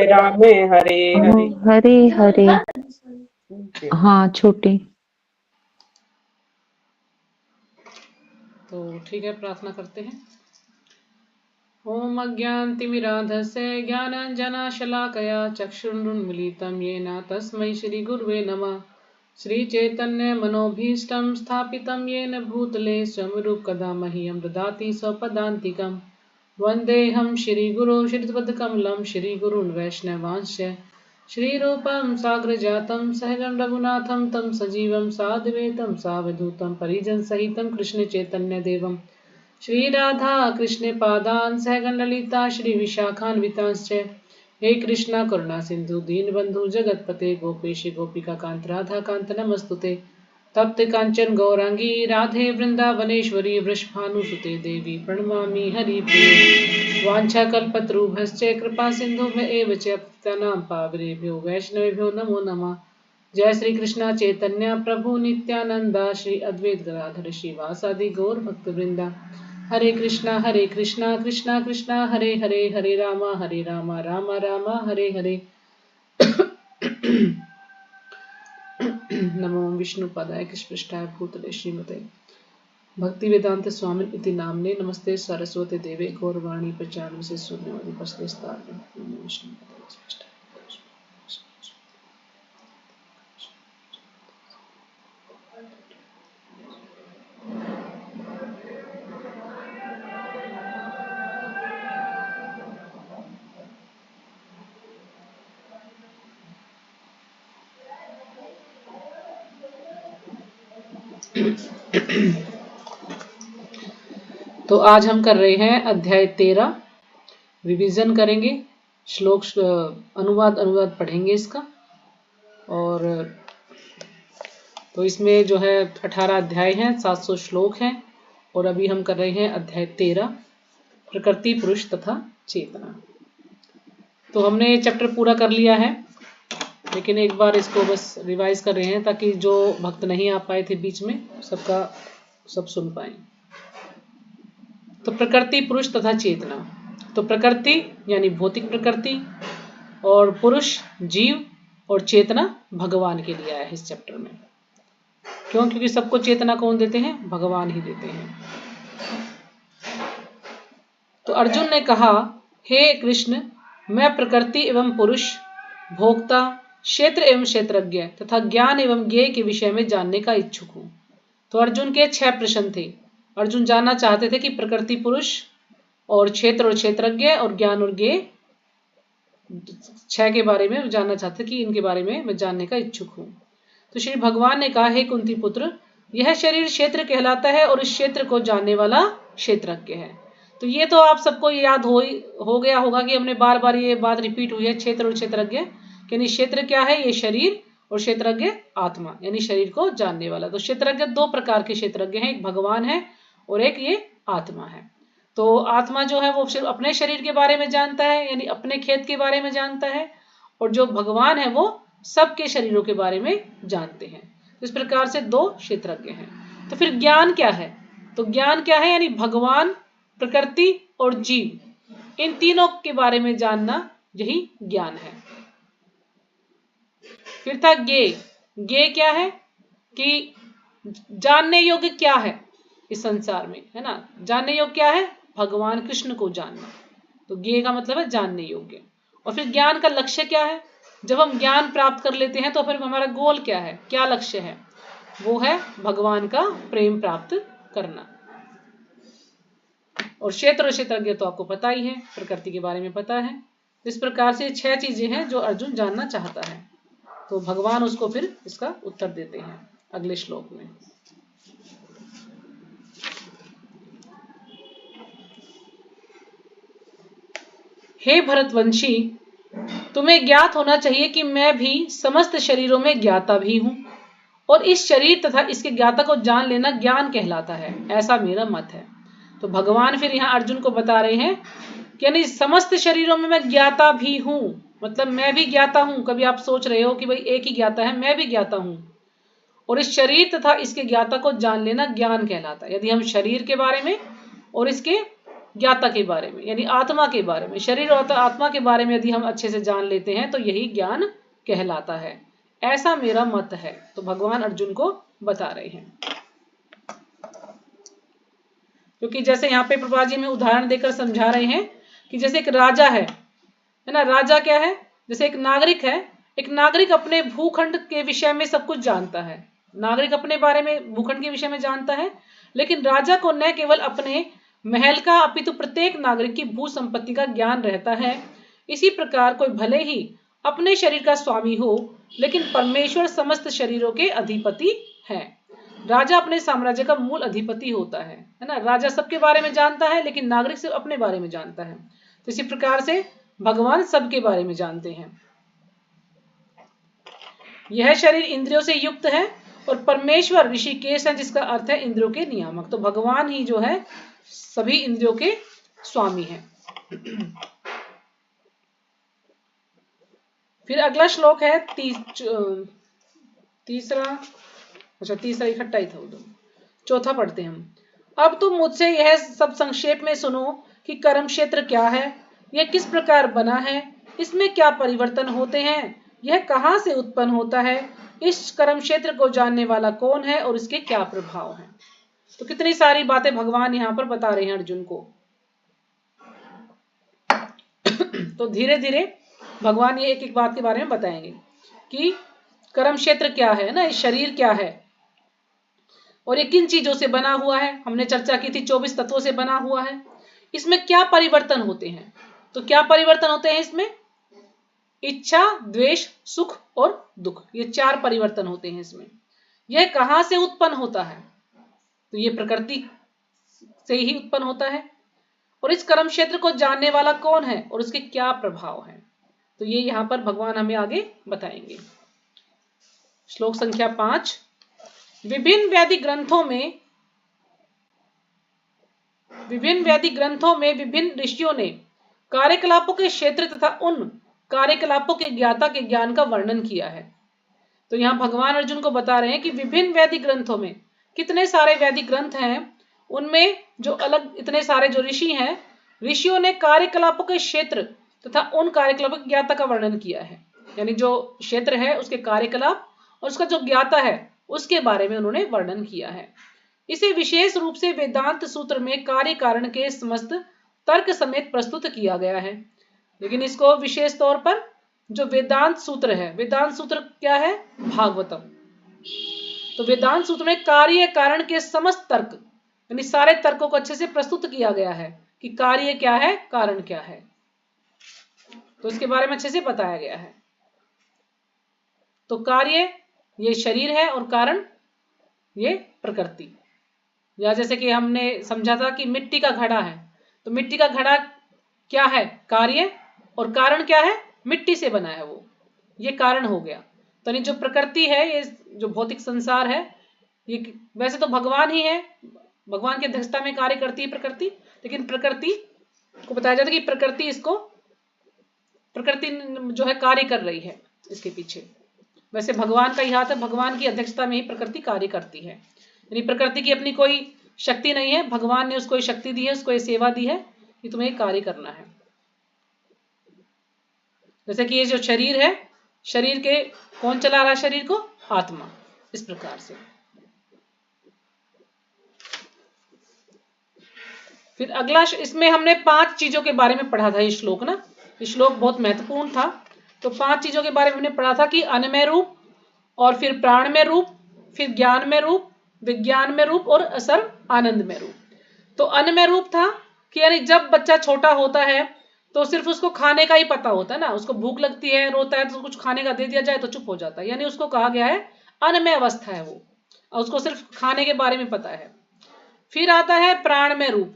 रामे हरे हरे हरे हरे। हाँ छोटी। तो ठीक है, प्रार्थना करते हैं। ओम अज्ञानतिमिरान्धस्य ज्ञानाञ्जनशलाकया चक्षुरुन्मीलितं येन तस्मै श्रीगुरुवे नमः। श्रीचैतन्यमनोभीष्टं स्थापितं येन भूतले स्वयंरूपकदा मह्यं ददाति स्वपदान्तिकं। वन्देऽहं श्रीगुरो श्रीपदकमलं श्रीगुरून् वैष्णवांश्च श्रीरूपं साग्रजातं सहगं रघुनाथं तं सजीवं साद्वैतं सावधूतं परिजनसहितं कृष्णचैतन्यदेवं श्री राधा कृष्ण पादान सहगण ललिता श्री विशाखान्वितांश्च। हे कृष्णा करुणा सिंधु दीनबंधु जगतपते गोपेश गोपिका कांत राधा कांत नमस्तुते। तप्त कांचन गौरांगी राधे वृंदावनेश्वरी वृषभानुसुते देवी प्रणमामि हरिप्रिये। वाञ्छाकल्पतरुभ्यश्च कृपा सिन्धुभ्य च पतितानां पावनेभ्यो वैष्णवेभ्यो नमो नमः। जय श्री कृष्णा चैतन्य प्रभु नित्यानंदा श्री अद्वैत गदाधर श्रीवासादि गौर भक्तवृंदा। हरे कृष्णा कृष्णा कृष्णा हरे हरे, हरे राम राम राम हरे हरे। नमो विष्णुपदाय कृष्णपृष्ठाय भूतले श्रीमते भक्ति वेदांत स्वामी इति नाम्ने नमस्ते सरस्वती देवे गौरवाणी प्रचार से शून्यवादी पस्तार विष्णुपदाय कृष्णपृष्ठाय। तो आज हम कर रहे हैं अध्याय 13, रिवीजन करेंगे, श्लोक अनुवाद पढ़ेंगे इसका। और तो इसमें जो है 18 अध्याय हैं, 700 श्लोक हैं। और अभी हम कर रहे हैं अध्याय 13, प्रकृति पुरुष तथा चेतना। तो हमने ये चैप्टर पूरा कर लिया है, लेकिन एक बार इसको बस रिवाइज कर रहे हैं ताकि जो भक्त नहीं आ पाए थे बीच में सब सुन पाए। तो प्रकृति पुरुष तथा चेतना। तो प्रकृति यानी भौतिक प्रकृति, और पुरुष जीव, और चेतना भगवान के लिए आया है इस चैप्टर में। क्यों? क्योंकि सबको चेतना कौन देते हैं? भगवान ही देते हैं। तो अर्जुन ने कहा, हे कृष्ण, मैं प्रकृति एवं पुरुष, भोक्ता, क्षेत्र एवं क्षेत्रज्ञ तथा ज्ञान एवं ज्ञेय के विषय में जानने का इच्छुक हूं। तो अर्जुन के 6 प्रश्न थे। अर्जुन जानना चाहते थे कि प्रकृति पुरुष और क्षेत्र और क्षेत्रज्ञ और ज्ञान और ज्ञेय 6 के बारे में जानना चाहते कि इनके बारे में मैं जानने का इच्छुक हूं। तो श्री भगवान ने कहा, हे कुंती पुत्र, यह शरीर क्षेत्र कहलाता है और इस क्षेत्र को जानने वाला क्षेत्रज्ञ है। तो ये तो आप सबको याद हो गया होगा कि हमने बार बार ये बात रिपीट हुई है, क्षेत्र और क्षेत्रज्ञ। यानी क्षेत्र क्या है? ये शरीर, और क्षेत्रज्ञ आत्मा, यानी शरीर को जानने वाला। तो क्षेत्रज्ञ 2 प्रकार के क्षेत्रज्ञ हैं, एक भगवान है और एक ये आत्मा है। तो आत्मा जो है वो सिर्फ अपने शरीर के बारे में जानता है, यानी अपने खेत के बारे में जानता है, और जो भगवान है वो सबके शरीरों के बारे में जानते हैं। इस प्रकार से 2 क्षेत्रज्ञ हैं। तो फिर ज्ञान क्या है? तो ज्ञान क्या है? यानी भगवान, प्रकृति और जीव, इन तीनों के बारे में जानना, यही ज्ञान है। फिर था ज्ञेय। ज्ञेय क्या है? कि जानने योग्य क्या है इस संसार में, है ना? जानने योग्य क्या है? भगवान कृष्ण को जानना। तो ज्ञेय का मतलब है जानने योग्य। और फिर ज्ञान का लक्ष्य क्या है? जब हम ज्ञान प्राप्त कर लेते हैं तो फिर हमारा गोल क्या है, क्या लक्ष्य है? वो है भगवान का प्रेम प्राप्त करना। और क्षेत्र और क्षेत्रज्ञ तो आपको पता ही है, प्रकृति के बारे में पता है। इस प्रकार से 6 चीजें हैं जो अर्जुन जानना चाहता है। तो भगवान उसको फिर इसका उत्तर देते हैं अगले श्लोक में। हे भरतवंशी, तुम्हें ज्ञात होना चाहिए कि मैं भी समस्त शरीरों में ज्ञाता भी हूं, और इस शरीर तथा इसके ज्ञाता को जान लेना ज्ञान कहलाता है, ऐसा मेरा मत है। तो भगवान फिर यहाँ अर्जुन को बता रहे हैं कि यानी समस्त शरीरों में मैं ज्ञाता भी हूं, मतलब मैं भी ज्ञाता हूं। कभी आप सोच रहे हो कि भाई एक ही ज्ञाता है, मैं भी ज्ञाता हूं। और इस शरीर तथा इसके ज्ञाता को जान लेना ज्ञान कहलाता है। यदि हम शरीर के बारे में और इसके ज्ञाता के बारे में, यानी आत्मा के बारे में, शरीर और आत्मा के बारे में यदि हम अच्छे से जान लेते हैं तो यही ज्ञान कहलाता है, ऐसा मेरा मत है। तो भगवान अर्जुन को बता रहे हैं। क्योंकि जैसे यहाँ पे प्रभा जी में उदाहरण देकर समझा रहे हैं कि जैसे एक राजा है ना, राजा क्या है, जैसे एक नागरिक है, एक नागरिक अपने भूखंड के विषय में सब कुछ जानता है, नागरिक अपने बारे में भूखंड के विषय में जानता है, लेकिन राजा को न केवल अपने महल का अपितु प्रत्येक नागरिक की भू संपत्ति का ज्ञान रहता है। इसी प्रकार कोई भले ही अपने शरीर का स्वामी हो, लेकिन परमेश्वर समस्त शरीरों के अधिपति है। राजा अपने साम्राज्य का मूल अधिपति होता है ना, राजा सबके बारे में जानता है, लेकिन नागरिक सिर्फ अपने बारे में जानता है। तो इसी प्रकार से भगवान सबके बारे में जानते हैं। यह शरीर इंद्रियों से युक्त है और परमेश्वर ऋषिकेश है, जिसका अर्थ है इंद्रियों के नियामक। तो भगवान ही जो है सभी इंद्रियों के स्वामी हैं। फिर अगला श्लोक है तीसरा इकट्ठा ही था वो, चौथा पढ़ते हैं हम। अब तुम मुझसे यह सब संक्षेप में सुनो कि कर्म क्षेत्र क्या है, यह किस प्रकार बना है, इसमें क्या परिवर्तन होते हैं, यह कहां से उत्पन्न होता है, इस कर्म क्षेत्र को जानने वाला कौन है और इसके क्या प्रभाव हैं। तो कितनी सारी बातें भगवान यहां पर बता रहे हैं अर्जुन को। तो धीरे धीरे भगवान ये एक एक बात के बारे में बताएंगे कि कर्म क्षेत्र क्या है ना, शरीर क्या है और ये किन चीजों से बना हुआ है। हमने चर्चा की थी 24 तत्वों से बना हुआ है। इसमें क्या परिवर्तन होते हैं, तो क्या परिवर्तन होते हैं इसमें, इच्छा, द्वेष, सुख और दुख, ये 4 परिवर्तन होते हैं इसमें। यह कहां से उत्पन्न होता है, तो ये प्रकृति से ही उत्पन्न होता है। और इस कर्म क्षेत्र को जानने वाला कौन है और उसके क्या प्रभाव हैं, तो ये यहां पर भगवान हमें आगे बताएंगे। श्लोक संख्या 5। विभिन्न वैदिक ग्रंथों में विभिन्न ऋषियों ने कार्यकलापों के क्षेत्र तथा उन कार्यकलापों के ज्ञाता के ज्ञान का वर्णन किया है। तो यहां भगवान अर्जुन को बता रहे हैं कि विभिन्न वैदिक ग्रंथों में, कितने सारे वैदिक ग्रंथ हैं, उनमें जो अलग इतने सारे जो ऋषि हैं, ऋषियों ने कार्यकलापों के क्षेत्र तथा उन कार्यकलापों के ज्ञाता का वर्णन किया है। यानी जो क्षेत्र है उसके कार्यकलाप और उसका जो ज्ञाता है उसके बारे में उन्होंने वर्णन किया है। इसे विशेष रूप से वेदांत सूत्र में कार्य कारण के समस्त तर्क समेत प्रस्तुत किया गया है। लेकिन इसको विशेष तौर पर जो वेदांत सूत्र है, वेदांत सूत्र क्या है, भागवतम। तो वेदांत सूत्र में कार्य कारण के समस्त तर्क, यानी सारे तर्कों को अच्छे से प्रस्तुत किया गया है कि कार्य क्या है, कारण क्या है, तो इसके बारे में अच्छे से बताया गया है। तो कार्य ये शरीर है और कारण ये प्रकृति। या जैसे कि हमने समझा था कि मिट्टी का घड़ा है, तो मिट्टी का घड़ा क्या है, कार्य, और कारण क्या है, मिट्टी से बना है वो, ये कारण हो गया। तो नहीं जो प्रकृति है, ये जो भौतिक संसार है, ये वैसे तो भगवान ही है, भगवान की अध्यक्षता में कार्य करती है प्रकृति, लेकिन प्रकृति को बताया जाता है कि प्रकृति जो है कार्य कर रही है इसके पीछे। वैसे भगवान का ही हाथ है, भगवान की अध्यक्षता में ही प्रकृति कार्य करती है। यानी प्रकृति की अपनी कोई शक्ति नहीं है, भगवान ने उसको शक्ति दी है, उसको ये सेवा दी है कि तुम्हें कार्य करना है। जैसे कि ये जो शरीर है, शरीर के कौन चला रहा है शरीर को, आत्मा। इस प्रकार से फिर अगला, इसमें हमने 5 चीजों के बारे में पढ़ा था। ये श्लोक ना, ये श्लोक बहुत महत्वपूर्ण था। तो 5 चीजों के बारे में हमने पढ़ा था कि अन्नमय रूप, और फिर प्राणमय रूप, फिर ज्ञान में रूप, विज्ञान में रूप और असर आनंद में रूप। तो अन्नमय रूप था कि यानी जब बच्चा छोटा होता है तो सिर्फ उसको खाने का ही पता होता है ना, उसको भूख लगती है, रोता है, तो कुछ खाने का दे दिया जाए तो चुप हो जाता है, यानी उसको कहा गया है अन्नमय अवस्था है वो, और उसको सिर्फ खाने के बारे में पता है। फिर आता है प्राणमय रूप।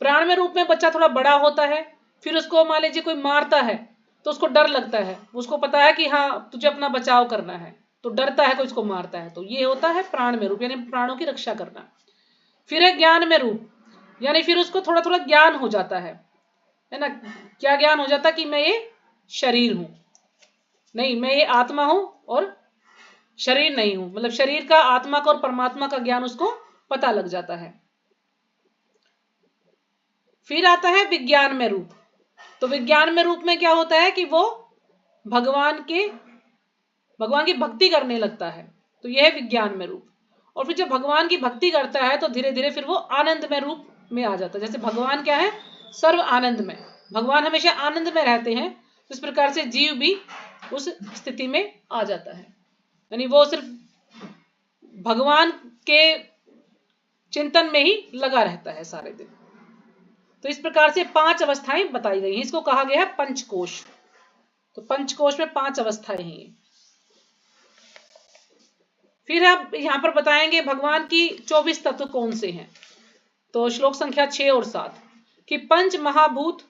प्राणमय रूप में बच्चा थोड़ा बड़ा होता है, फिर उसको मान लीजिए कोई मारता है तो उसको डर लगता है, उसको पता है कि हाँ तुझे अपना बचाव करना है, तो डरता है कोई उसको मारता है, तो ये होता है प्राणमय रूप, यानी प्राणों की रक्षा करना। फिर है ज्ञान में रूप, यानी फिर उसको थोड़ा थोड़ा ज्ञान हो जाता है ना। क्या ज्ञान हो जाता है कि मैं ये शरीर हूं, नहीं मैं ये आत्मा हूं और शरीर नहीं हूं, मतलब शरीर का, आत्मा का और परमात्मा का ज्ञान उसको पता लग जाता है। फिर आता है विज्ञान में रूप। तो विज्ञान में रूप में क्या होता है कि वो भगवान की भक्ति करने लगता है, तो यह है विज्ञान में रूप। और फिर जब भगवान की भक्ति करता है तो धीरे धीरे फिर वो आनंद में रूप में आ जाता है। जैसे भगवान क्या है, सर्व आनंद में, भगवान हमेशा आनंद में रहते हैं, तो इस प्रकार से जीव भी उस स्थिति में आ जाता है, यानी वो सिर्फ भगवान के चिंतन में ही लगा रहता है सारे दिन। तो इस प्रकार से 5 अवस्थाएं बताई गई हैं, इसको कहा गया है पंचकोश। तो पंचकोश में 5 अवस्थाएं हैं। फिर आप यहां पर बताएंगे भगवान की 24 तत्व कौन से हैं। तो श्लोक संख्या 6 और 7 कि पंच महाभूत,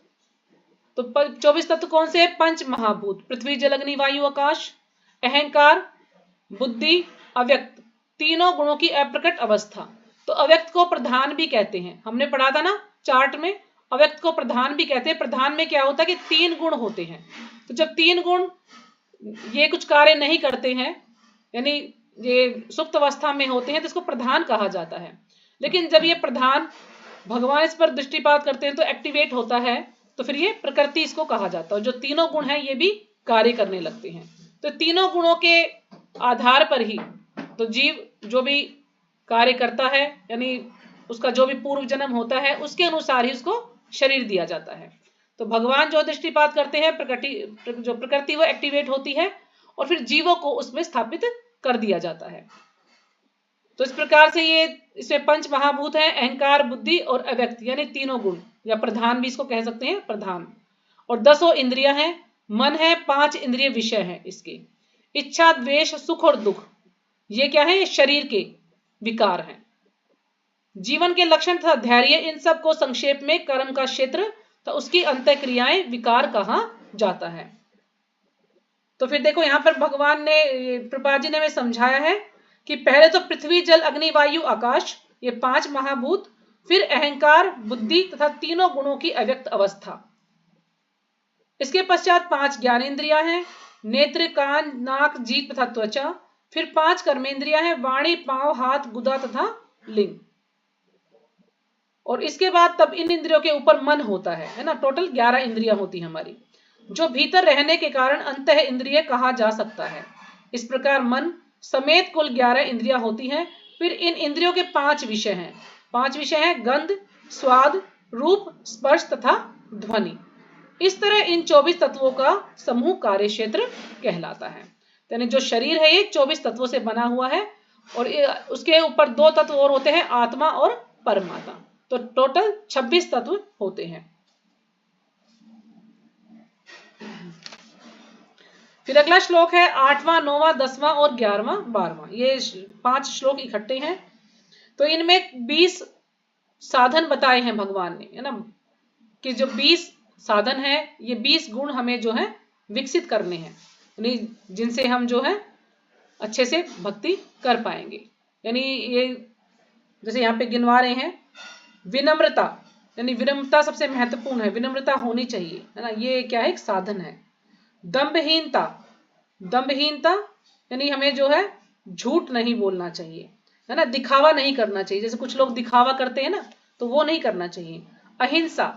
तो 24 तत्व कौन से हैं? पंच महाभूत, पृथ्वी जल अग्नि वायु आकाश, अहंकार, बुद्धि, अव्यक्त, तीनों गुणों की अप्रकट अवस्था। तो अव्यक्त को प्रधान भी कहते हैं, हमने पढ़ा था ना चार्ट में, अव्यक्त को प्रधान भी कहते हैं। प्रधान में क्या होता है कि 3 गुण होते हैं। तो जब 3 गुण ये कुछ कार्य नहीं करते हैं, यानी ये सुप्त अवस्था में होते हैं, तो इसको प्रधान कहा जाता है। लेकिन जब ये प्रधान भगवान इस पर दृष्टिपात करते हैं तो एक्टिवेट होता है, तो फिर ये प्रकृति इसको कहा जाता है। जो तीनों गुण हैं ये भी कार्य करने लगते हैं। तो तीनों गुणों के आधार पर ही तो जीव जो भी कार्य करता है, यानी उसका जो भी पूर्व जन्म होता है उसके अनुसार ही उसको शरीर दिया जाता है। तो भगवान जो दृष्टिपात करते हैं, जो प्रकृति वो एक्टिवेट होती है और फिर जीवों को उसमें स्थापित कर दिया जाता है। तो इस प्रकार से ये इसमें पंच महाभूत हैं, अहंकार, बुद्धि और अव्यक्त, यानी तीनों गुण, या प्रधान भी इसको कह सकते हैं, प्रधान। और 10 इंद्रियां हैं, मन है, 5 इंद्रिय विषय हैं इसके, इच्छा, द्वेष, सुख और दुख, ये क्या है, शरीर के विकार हैं। जीवन के लक्षण तथा धैर्य, इन सब को संक्षेप में कर्म का क्षेत्र तो उसकी अंतःक्रियाएं विकार कहा जाता है। तो फिर देखो यहां पर भगवान ने, प्रभुपाद जी ने हमें समझाया है कि पहले तो पृथ्वी जल अग्नि वायु आकाश, ये 5 महाभूत, फिर अहंकार, बुद्धि तथा तीनों गुणों की अव्यक्त अवस्था। इसके पश्चात 5 ज्ञानेंद्रियां हैं, नेत्र, कान, नाक, जीभ तथा त्वचा। फिर 5 कर्मेंद्रियां हैं, वाणी, पांव, हाथ, गुदा तथा लिंग। और इसके बाद तब इन इंद्रियों के ऊपर मन होता है ना। टोटल 11 इंद्रियां होती हैं हमारी, जो भीतर रहने के कारण अंतः इंद्रिय कहा जा सकता है। इस प्रकार मन समेत कुल 11 इंद्रियां होती हैं। फिर इन इंद्रियों के 5 विषय हैं। 5 विषय हैं गंध, स्वाद, रूप, स्पर्श तथा ध्वनि। इस तरह इन 24 तत्वों का समूह कार्य क्षेत्र कहलाता है। यानी जो शरीर है ये 24 तत्वों से बना हुआ है, और उसके ऊपर 2 तत्व और होते हैं, आत्मा और परमात्मा। तो टोटल 26 तत्व होते हैं। फिर अगला श्लोक है 8वां, 9वां, 10वां और 11वां, 12वां। ये 5 श्लोक इकट्ठे हैं। तो इनमें 20 साधन बताए हैं भगवान ने, है ना, कि जो 20 साधन है, ये 20 गुण हमें जो है विकसित करने हैं, यानी जिनसे हम जो है अच्छे से भक्ति कर पाएंगे। यानी ये जैसे यहाँ पे गिनवा रहे हैं, विनम्रता, यानी विनम्रता सबसे महत्वपूर्ण है, विनम्रता होनी चाहिए, है ना, ये क्या है, एक साधन है। दंभहीनता, दंभहीनता यानी हमें जो है झूठ नहीं बोलना चाहिए, है ना, दिखावा नहीं करना चाहिए। जैसे कुछ लोग दिखावा करते हैं ना, तो वो नहीं करना चाहिए। अहिंसा,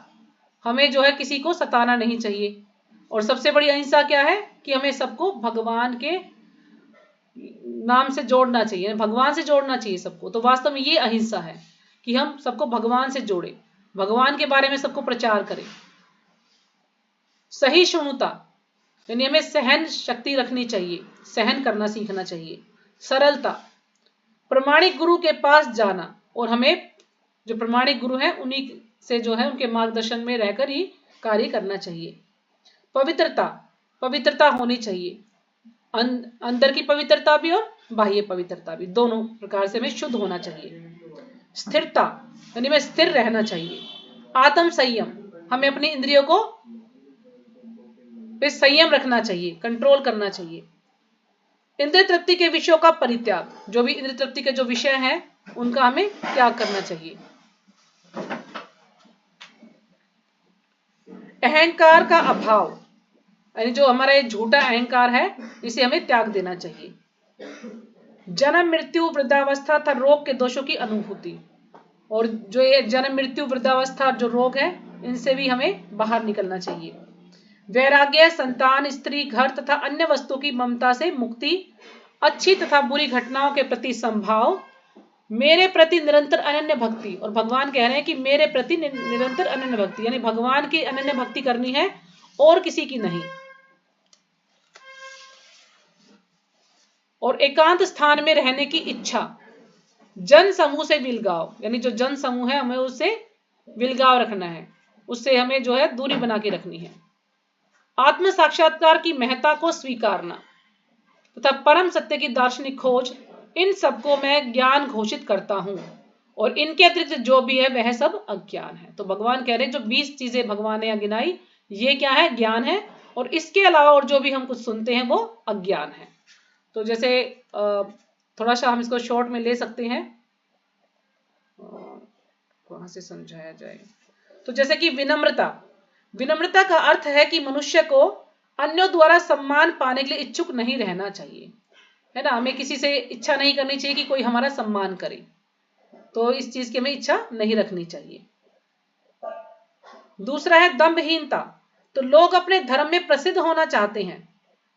हमें जो है किसी को सताना नहीं चाहिए। और सबसे बड़ी अहिंसा क्या है कि हमें सबको भगवान के नाम से जोड़ना चाहिए, भगवान से जोड़ना चाहिए सबको। तो वास्तव में ये अहिंसा है कि हम सबको भगवान से जोड़े, भगवान के बारे में सबको प्रचार करें। सहिष्णुता, यानी हमें सहन शक्ति रखनी चाहिए, सहन करना सीखना चाहिए। सरलता, प्रमाणिक गुरु के पास जाना, और हमें जो प्रमाणिक गुरु हैं उन्हीं से जो है उनके मार्गदर्शन में रहकर ही कार्य करना चाहिए। पवित्रता, पवित्रता होनी चाहिए, अंदर की पवित्रता भी और बाह्य पवित्रता भी, दोनों प्रकार से हमें शुद्ध होना चाहिए। स्थिरता, यानी हमें स्थिर रहना चाहिए। आत्म संयम, हमें अपनी इंद्रियों को पे संयम रखना चाहिए, कंट्रोल करना चाहिए। इंद्रिय तृप्ति के विषयों का परित्याग, जो भी इंद्रिय तृप्ति के जो विषय हैं उनका हमें त्याग करना चाहिए। अहंकार का अभाव, यानी जो हमारा ये झूठा अहंकार है इसे हमें त्याग देना चाहिए। जन्म, मृत्यु, वृद्धावस्था तथा रोग के दोषों की अनुभूति, और जो ये जन्म, मृत्यु, वृद्धावस्था जो रोग है इनसे भी हमें बाहर निकलना चाहिए। वैराग्य, संतान, स्त्री, घर तथा अन्य वस्तुओं की ममता से मुक्ति, अच्छी तथा बुरी घटनाओं के प्रति संभाव, मेरे प्रति निरंतर अनन्य भक्ति। और भगवान कह रहे हैं कि मेरे प्रति निरंतर अनन्य भक्ति, यानी भगवान की अनन्य भक्ति करनी है और किसी की नहीं। और एकांत स्थान में रहने की इच्छा, जन समूह से विलगाव, यानी जो जन समूह है हमें उससे विलगाव रखना है, उससे हमें जो है दूरी बना के रखनी है। आत्म साक्षात्कार की महत्ता को स्वीकारना तथा परम सत्य की दार्शनिक खोज, इन सबको मैं ज्ञान घोषित करता हूं और इनके अतिरिक्त जो भी है वह सब अज्ञान है। तो भगवान कह रहे हैं जो 20 चीजें भगवान ने गिनाई, ये क्या है? ज्ञान है, और इसके अलावा और जो भी हम कुछ सुनते हैं वो अज्ञान है। तो जैसे थोड़ा सा हम इसको शॉर्ट में ले सकते हैं, कहां से समझाया जाए। तो जैसे कि विनम्रता, विनम्रता का अर्थ है कि मनुष्य को अन्यों द्वारा सम्मान पाने के लिए इच्छुक नहीं रहना चाहिए, है ना। हमें किसी से इच्छा नहीं करनी चाहिए कि कोई हमारा सम्मान करे, तो इस चीज की हमें इच्छा नहीं रखनी चाहिए। दूसरा है दंभहीनता, तो लोग अपने धर्म में प्रसिद्ध होना चाहते हैं,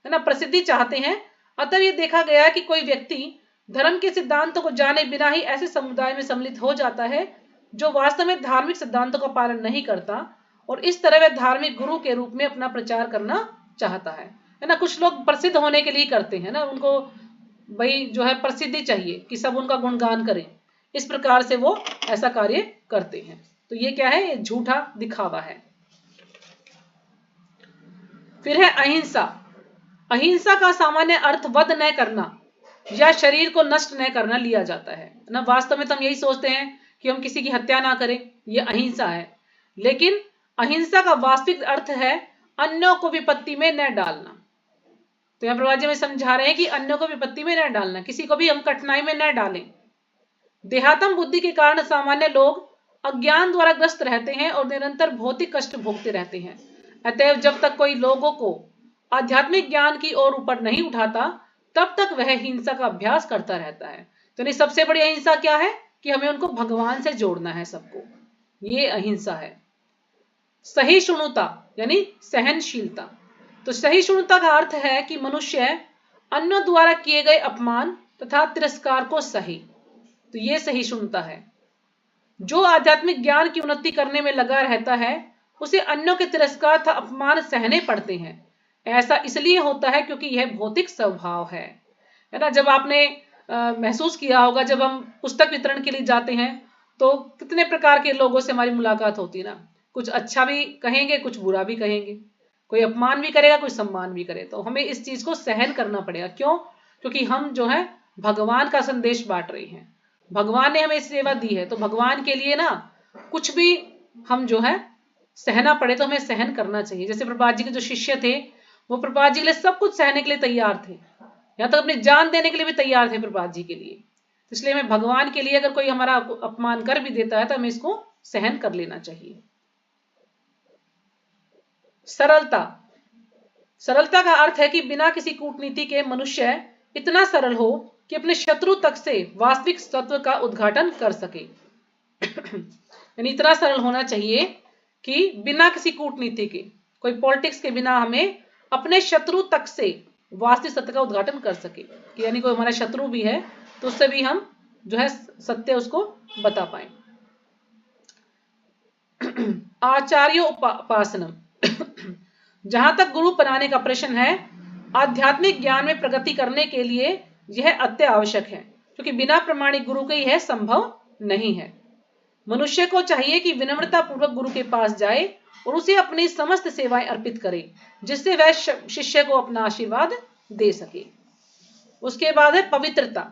है ना, प्रसिद्धि चाहते हैं। अतः ये देखा गया है कि कोई व्यक्ति धर्म के सिद्धांतों को जाने बिना ही ऐसे समुदाय में सम्मिलित हो जाता है जो वास्तव में धार्मिक सिद्धांतों का पालन नहीं करता, और इस तरह वह धार्मिक गुरु के रूप में अपना प्रचार करना चाहता है ना। कुछ लोग प्रसिद्ध होने के लिए करते हैं ना, उनको भाई जो है प्रसिद्धि चाहिए कि सब उनका गुणगान करें, इस प्रकार से वो ऐसा कार्य करते हैं। तो ये क्या है? ये झूठा दिखावा है। फिर है अहिंसा। अहिंसा का सामान्य अर्थ वध न करना या शरीर को नष्ट न करना लिया जाता है ना। वास्तव में तो हम यही सोचते हैं कि हम किसी की हत्या ना करें, ये अहिंसा है, लेकिन अहिंसा का वास्तविक अर्थ है अन्यों को विपत्ति में न डालना। तो यहाँ प्रभुपाद जी में समझा रहे हैं कि अन्यों को विपत्ति में न डालना, किसी को भी हम कठिनाई में न डालें। देहात्म बुद्धि के कारण सामान्य लोग अज्ञान द्वारा ग्रस्त रहते हैं और निरंतर भौतिक कष्ट भोगते रहते हैं। अतएव जब तक कोई लोगों को आध्यात्मिक ज्ञान की ओर ऊपर नहीं उठाता, तब तक वह हिंसा का अभ्यास करता रहता है। तो नहीं, सबसे बड़ी अहिंसा क्या है? कि हमें उनको भगवान से जोड़ना है सबको, ये अहिंसा है। सहिष्णुता यानी सहनशीलता। तो सहिष्णुता का अर्थ है कि मनुष्य अन्यों द्वारा किए गए अपमान तथा तिरस्कार को सही। तो ये सहिष्णुता है। जो आध्यात्मिक ज्ञान की उन्नति करने में लगा रहता है उसे अन्यों के तिरस्कार तथा अपमान सहने पड़ते हैं। ऐसा इसलिए होता है क्योंकि यह भौतिक स्वभाव है ना। जब आपने महसूस किया होगा, जब हम पुस्तक वितरण के लिए जाते हैं तो कितने प्रकार के लोगों से हमारी मुलाकात होती है ना। कुछ अच्छा भी कहेंगे, कुछ बुरा भी कहेंगे, कोई अपमान भी करेगा, कोई सम्मान भी करे। तो हमें इस चीज को सहन करना पड़ेगा। क्यों? क्योंकि हम जो है भगवान का संदेश बांट रहे हैं, भगवान ने हमें सेवा दी है, तो भगवान के लिए ना कुछ भी हम जो है सहना पड़े तो हमें सहन करना चाहिए। जैसे प्रभुपाद जी के जो शिष्य थे, वो प्रभुपाद जी के लिए सब कुछ सहने के लिए तैयार थे, यहाँ तक अपनी जान देने के लिए भी तैयार थे प्रभुपाद जी के लिए। इसलिए हमें भगवान के लिए अगर कोई हमारा अपमान कर भी देता है तो हमें इसको सहन कर लेना चाहिए। सरलता। सरलता का अर्थ है कि बिना किसी कूटनीति के मनुष्य इतना सरल हो कि अपने शत्रु तक से वास्तविक तत्व का उद्घाटन कर सके। यानी इतना सरल होना चाहिए कि बिना किसी कूटनीति के, कोई पॉलिटिक्स के बिना हमें अपने शत्रु तक से वास्तविक सत्य का उद्घाटन कर सके, कि यानी कोई हमारा शत्रु भी है तो उससे भी हम जो है सत्य उसको बता पाए। आचार्य उपासनम। जहां तक गुरु बनाने का प्रश्न है, आध्यात्मिक ज्ञान में प्रगति करने के लिए यह अति आवश्यक है, क्योंकि बिना प्रमाणिक गुरु के यह संभव नहीं है। मनुष्य को चाहिए कि विनम्रता पूर्वक गुरु के पास जाए और उसे अपनी समस्त सेवाएं अर्पित करे, जिससे वह शिष्य को अपना आशीर्वाद दे सके। उसके बाद है पवित्रता।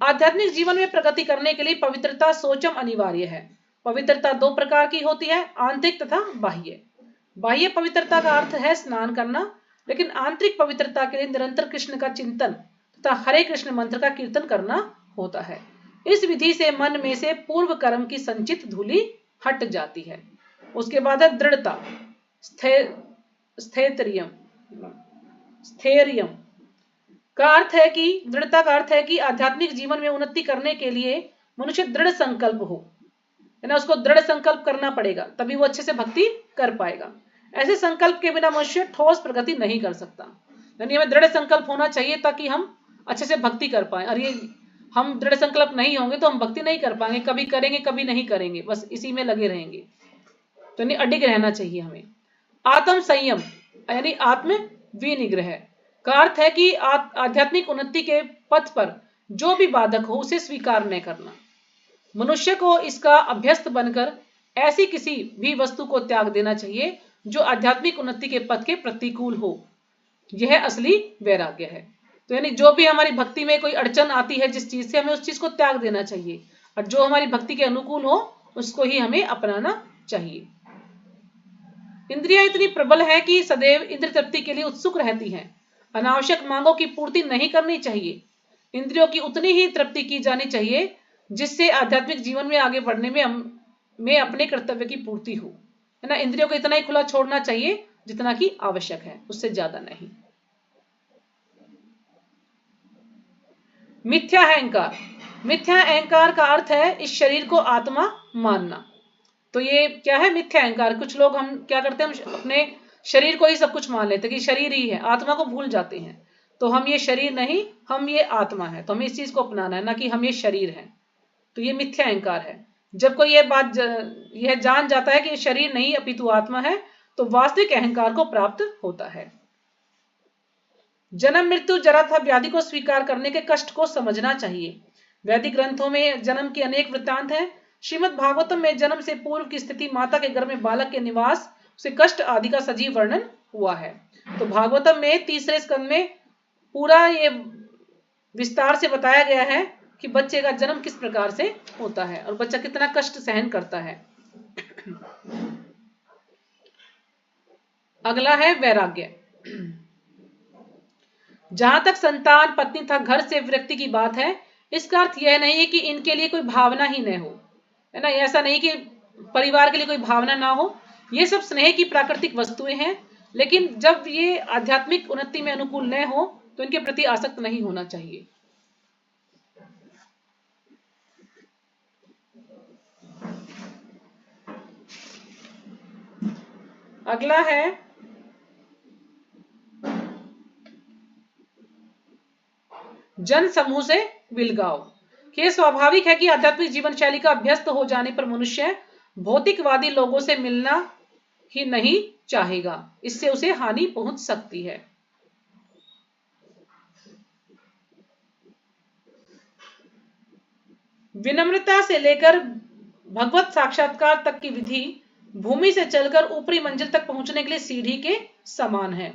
आध्यात्मिक जीवन में प्रगति करने के लिए पवित्रता सोचम अनिवार्य है। पवित्रता दो प्रकार की होती है, आंतरिक तथा बाह्य। बाह्य पवित्रता का अर्थ है स्नान करना, लेकिन आंतरिक पवित्रता के लिए निरंतर कृष्ण का चिंतन तथा हरे कृष्ण मंत्र का कीर्तन करना होता है। इस विधि से मन में से पूर्व कर्म की संचित धूलि हट जाती है। उसके बाद है दृढ़ता। स्थैर्यम का अर्थ है कि दृढ़ता का अर्थ है कि आध्यात्मिक जीवन में उन्नति करने के लिए मनुष्य दृढ़ संकल्प हो, है ना, उसको दृढ़ संकल्प करना पड़ेगा, तभी वो अच्छे से भक्ति कर पाएगा। ऐसे संकल्प के बिना मनुष्य ठोस प्रगति नहीं कर सकता। यानी हमें दृढ़ संकल्प होना चाहिए ताकि हम अच्छे से भक्ति कर पाए। और ये हम दृढ़ संकल्प नहीं होंगे तो हम भक्ति नहीं कर पाएंगे, कभी करेंगे कभी नहीं करेंगे, बस इसी में लगे रहेंगे। तो नहीं, अडिग रहना चाहिए हमें। आत्म संयम यानी आत्म विनिग्रह का अर्थ है कि आध्यात्मिक उन्नति के पथ पर जो भी बाधक हो उसे स्वीकार न करना। मनुष्य को इसका अभ्यस्त बनकर ऐसी किसी भी वस्तु को त्याग देना चाहिए जो आध्यात्मिक उन्नति के पथ के प्रतिकूल हो। यह असली वैराग्य है। तो यानी जो भी हमारी भक्ति में कोई अड़चन आती है, जिस चीज से, हमें उस चीज को त्याग देना चाहिए, और जो हमारी भक्ति के अनुकूल हो उसको ही हमें अपनाना चाहिए। इंद्रियां इतनी प्रबल है कि सदैव इंद्र तृप्ति के लिए उत्सुक रहती हैं। अनावश्यक मांगों की पूर्ति नहीं करनी चाहिए। इंद्रियों की उतनी ही तृप्ति की जानी चाहिए जिससे आध्यात्मिक जीवन में आगे बढ़ने में अपने कर्तव्य की पूर्ति हो, है ना। इंद्रियों को इतना ही खुला छोड़ना चाहिए जितना कि आवश्यक है, उससे ज्यादा नहीं। मिथ्या अहंकार। मिथ्या अहंकार का अर्थ है इस शरीर को आत्मा मानना। तो ये क्या है मिथ्या अहंकार? कुछ लोग हम क्या करते हैं, हम अपने शरीर को ही सब कुछ मान लेते हैं कि शरीर ही है, आत्मा को भूल जाते हैं। तो हम ये शरीर नहीं, हम ये आत्मा है, तो हमें इस चीज को अपनाना है, ना कि हम ये शरीर है। तो ये मिथ्या अहंकार है। जब कोई ये बात यह जान जाता है कि शरीर नहीं अपितु आत्मा है, तो वास्तविक अहंकार को प्राप्त होता है। जन्म मृत्यु जरा तथा व्याधि को स्वीकार करने के कष्ट को समझना चाहिए। वैदिक ग्रंथों में जन्म के अनेक वृत्तांत हैं। श्रीमद् भागवतम में जन्म से पूर्व की स्थिति, माता के गर्भ में बालक के निवास, उसे कष्ट आदि का सजीव वर्णन हुआ है। तो भागवतम में 3रे स्कंद में पूरा ये विस्तार से बताया गया है कि बच्चे का जन्म किस प्रकार से होता है और बच्चा कितना कष्ट सहन करता है। अगला है वैराग्य। जहां तक संतान, पत्नी तथा घर से विरक्ति की बात है, इसका अर्थ यह नहीं है कि इनके लिए कोई भावना ही न हो, है ना। ऐसा नहीं कि परिवार के लिए कोई भावना ना हो, ये सब स्नेह की प्राकृतिक वस्तुएं हैं, लेकिन जब ये आध्यात्मिक उन्नति में अनुकूल न हो तो इनके प्रति आसक्त नहीं होना चाहिए। अगला है जन समूह से विलगाव। यह स्वाभाविक है कि आध्यात्मिक जीवन शैली का अभ्यस्त हो जाने पर मनुष्य भौतिकवादी लोगों से मिलना ही नहीं चाहेगा, इससे उसे हानि पहुंच सकती है। विनम्रता से लेकर भगवत साक्षात्कार तक की विधि भूमि से चलकर ऊपरी मंजिल तक पहुंचने के लिए सीढ़ी के समान है।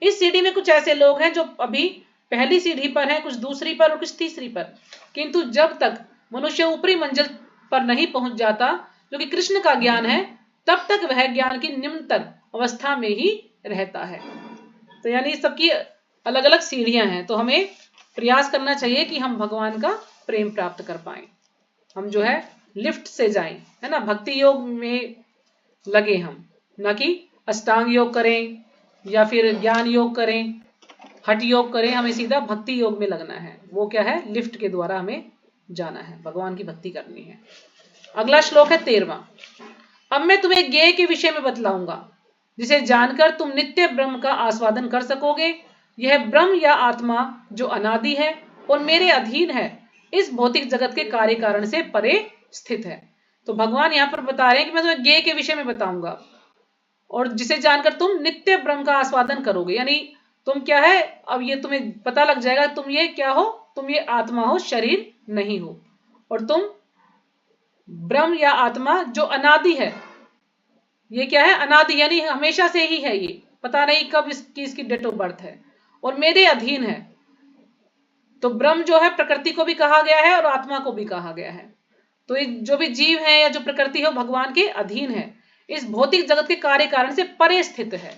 इस सीढ़ी में कुछ ऐसे लोग हैं जो अभी पहली सीढ़ी पर हैं, कुछ दूसरी पर और कुछ तीसरी पर, किंतु जब तक मनुष्य ऊपरी मंजिल पर नहीं पहुंच जाता, जो कि कृष्ण का ज्ञान है, तब तक वह ज्ञान की निम्नतर अवस्था में ही रहता है। तो यानी सबकी अलग अलग सीढ़ियां हैं। तो हमें प्रयास करना चाहिए कि हम भगवान का प्रेम प्राप्त कर पाए, हम जो है लिफ्ट से जाएं, है ना। भक्ति योग में लगे हम, ना कि अष्टांग योग करें या फिर ज्ञान योग करें, हठ योग करें। हमें सीधा भक्ति योग में लगना है। वो क्या है, लिफ्ट के द्वारा हमें जाना है, भगवान की भक्ति करनी है। अगला श्लोक है 13वां। अब मैं तुम्हें ज्ञेय के विषय में बतलाऊंगा, जिसे जानकर तुम नित्य ब्रह्म का आस्वादन कर सकोगे। यह ब्रह्म या आत्मा जो अनादि है और मेरे अधीन है, इस भौतिक जगत के कार्य कारण से परे स्थित है। तो भगवान यहाँ पर बता रहे हैं कि मैं तुम्हें ज्ञेय के विषय में बताऊंगा, और जिसे जानकर तुम नित्य ब्रह्म का आस्वादन करोगे। यानी तुम क्या है, अब ये तुम्हें पता लग जाएगा तुम ये क्या हो, तुम ये आत्मा हो, शरीर नहीं हो, और तुम ब्रह्म या आत्मा जो अनादि है। ये क्या है, अनादि यानी हमेशा से ही है, ये पता नहीं कब इसकी डेट ऑफ बर्थ है, और मेरे अधीन है। तो ब्रह्म जो है प्रकृति को भी कहा गया है और आत्मा को भी कहा गया है। तो ये जो भी जीव है या जो प्रकृति है भगवान के अधीन है, इस भौतिक जगत के कार्य कारण से परे स्थित है।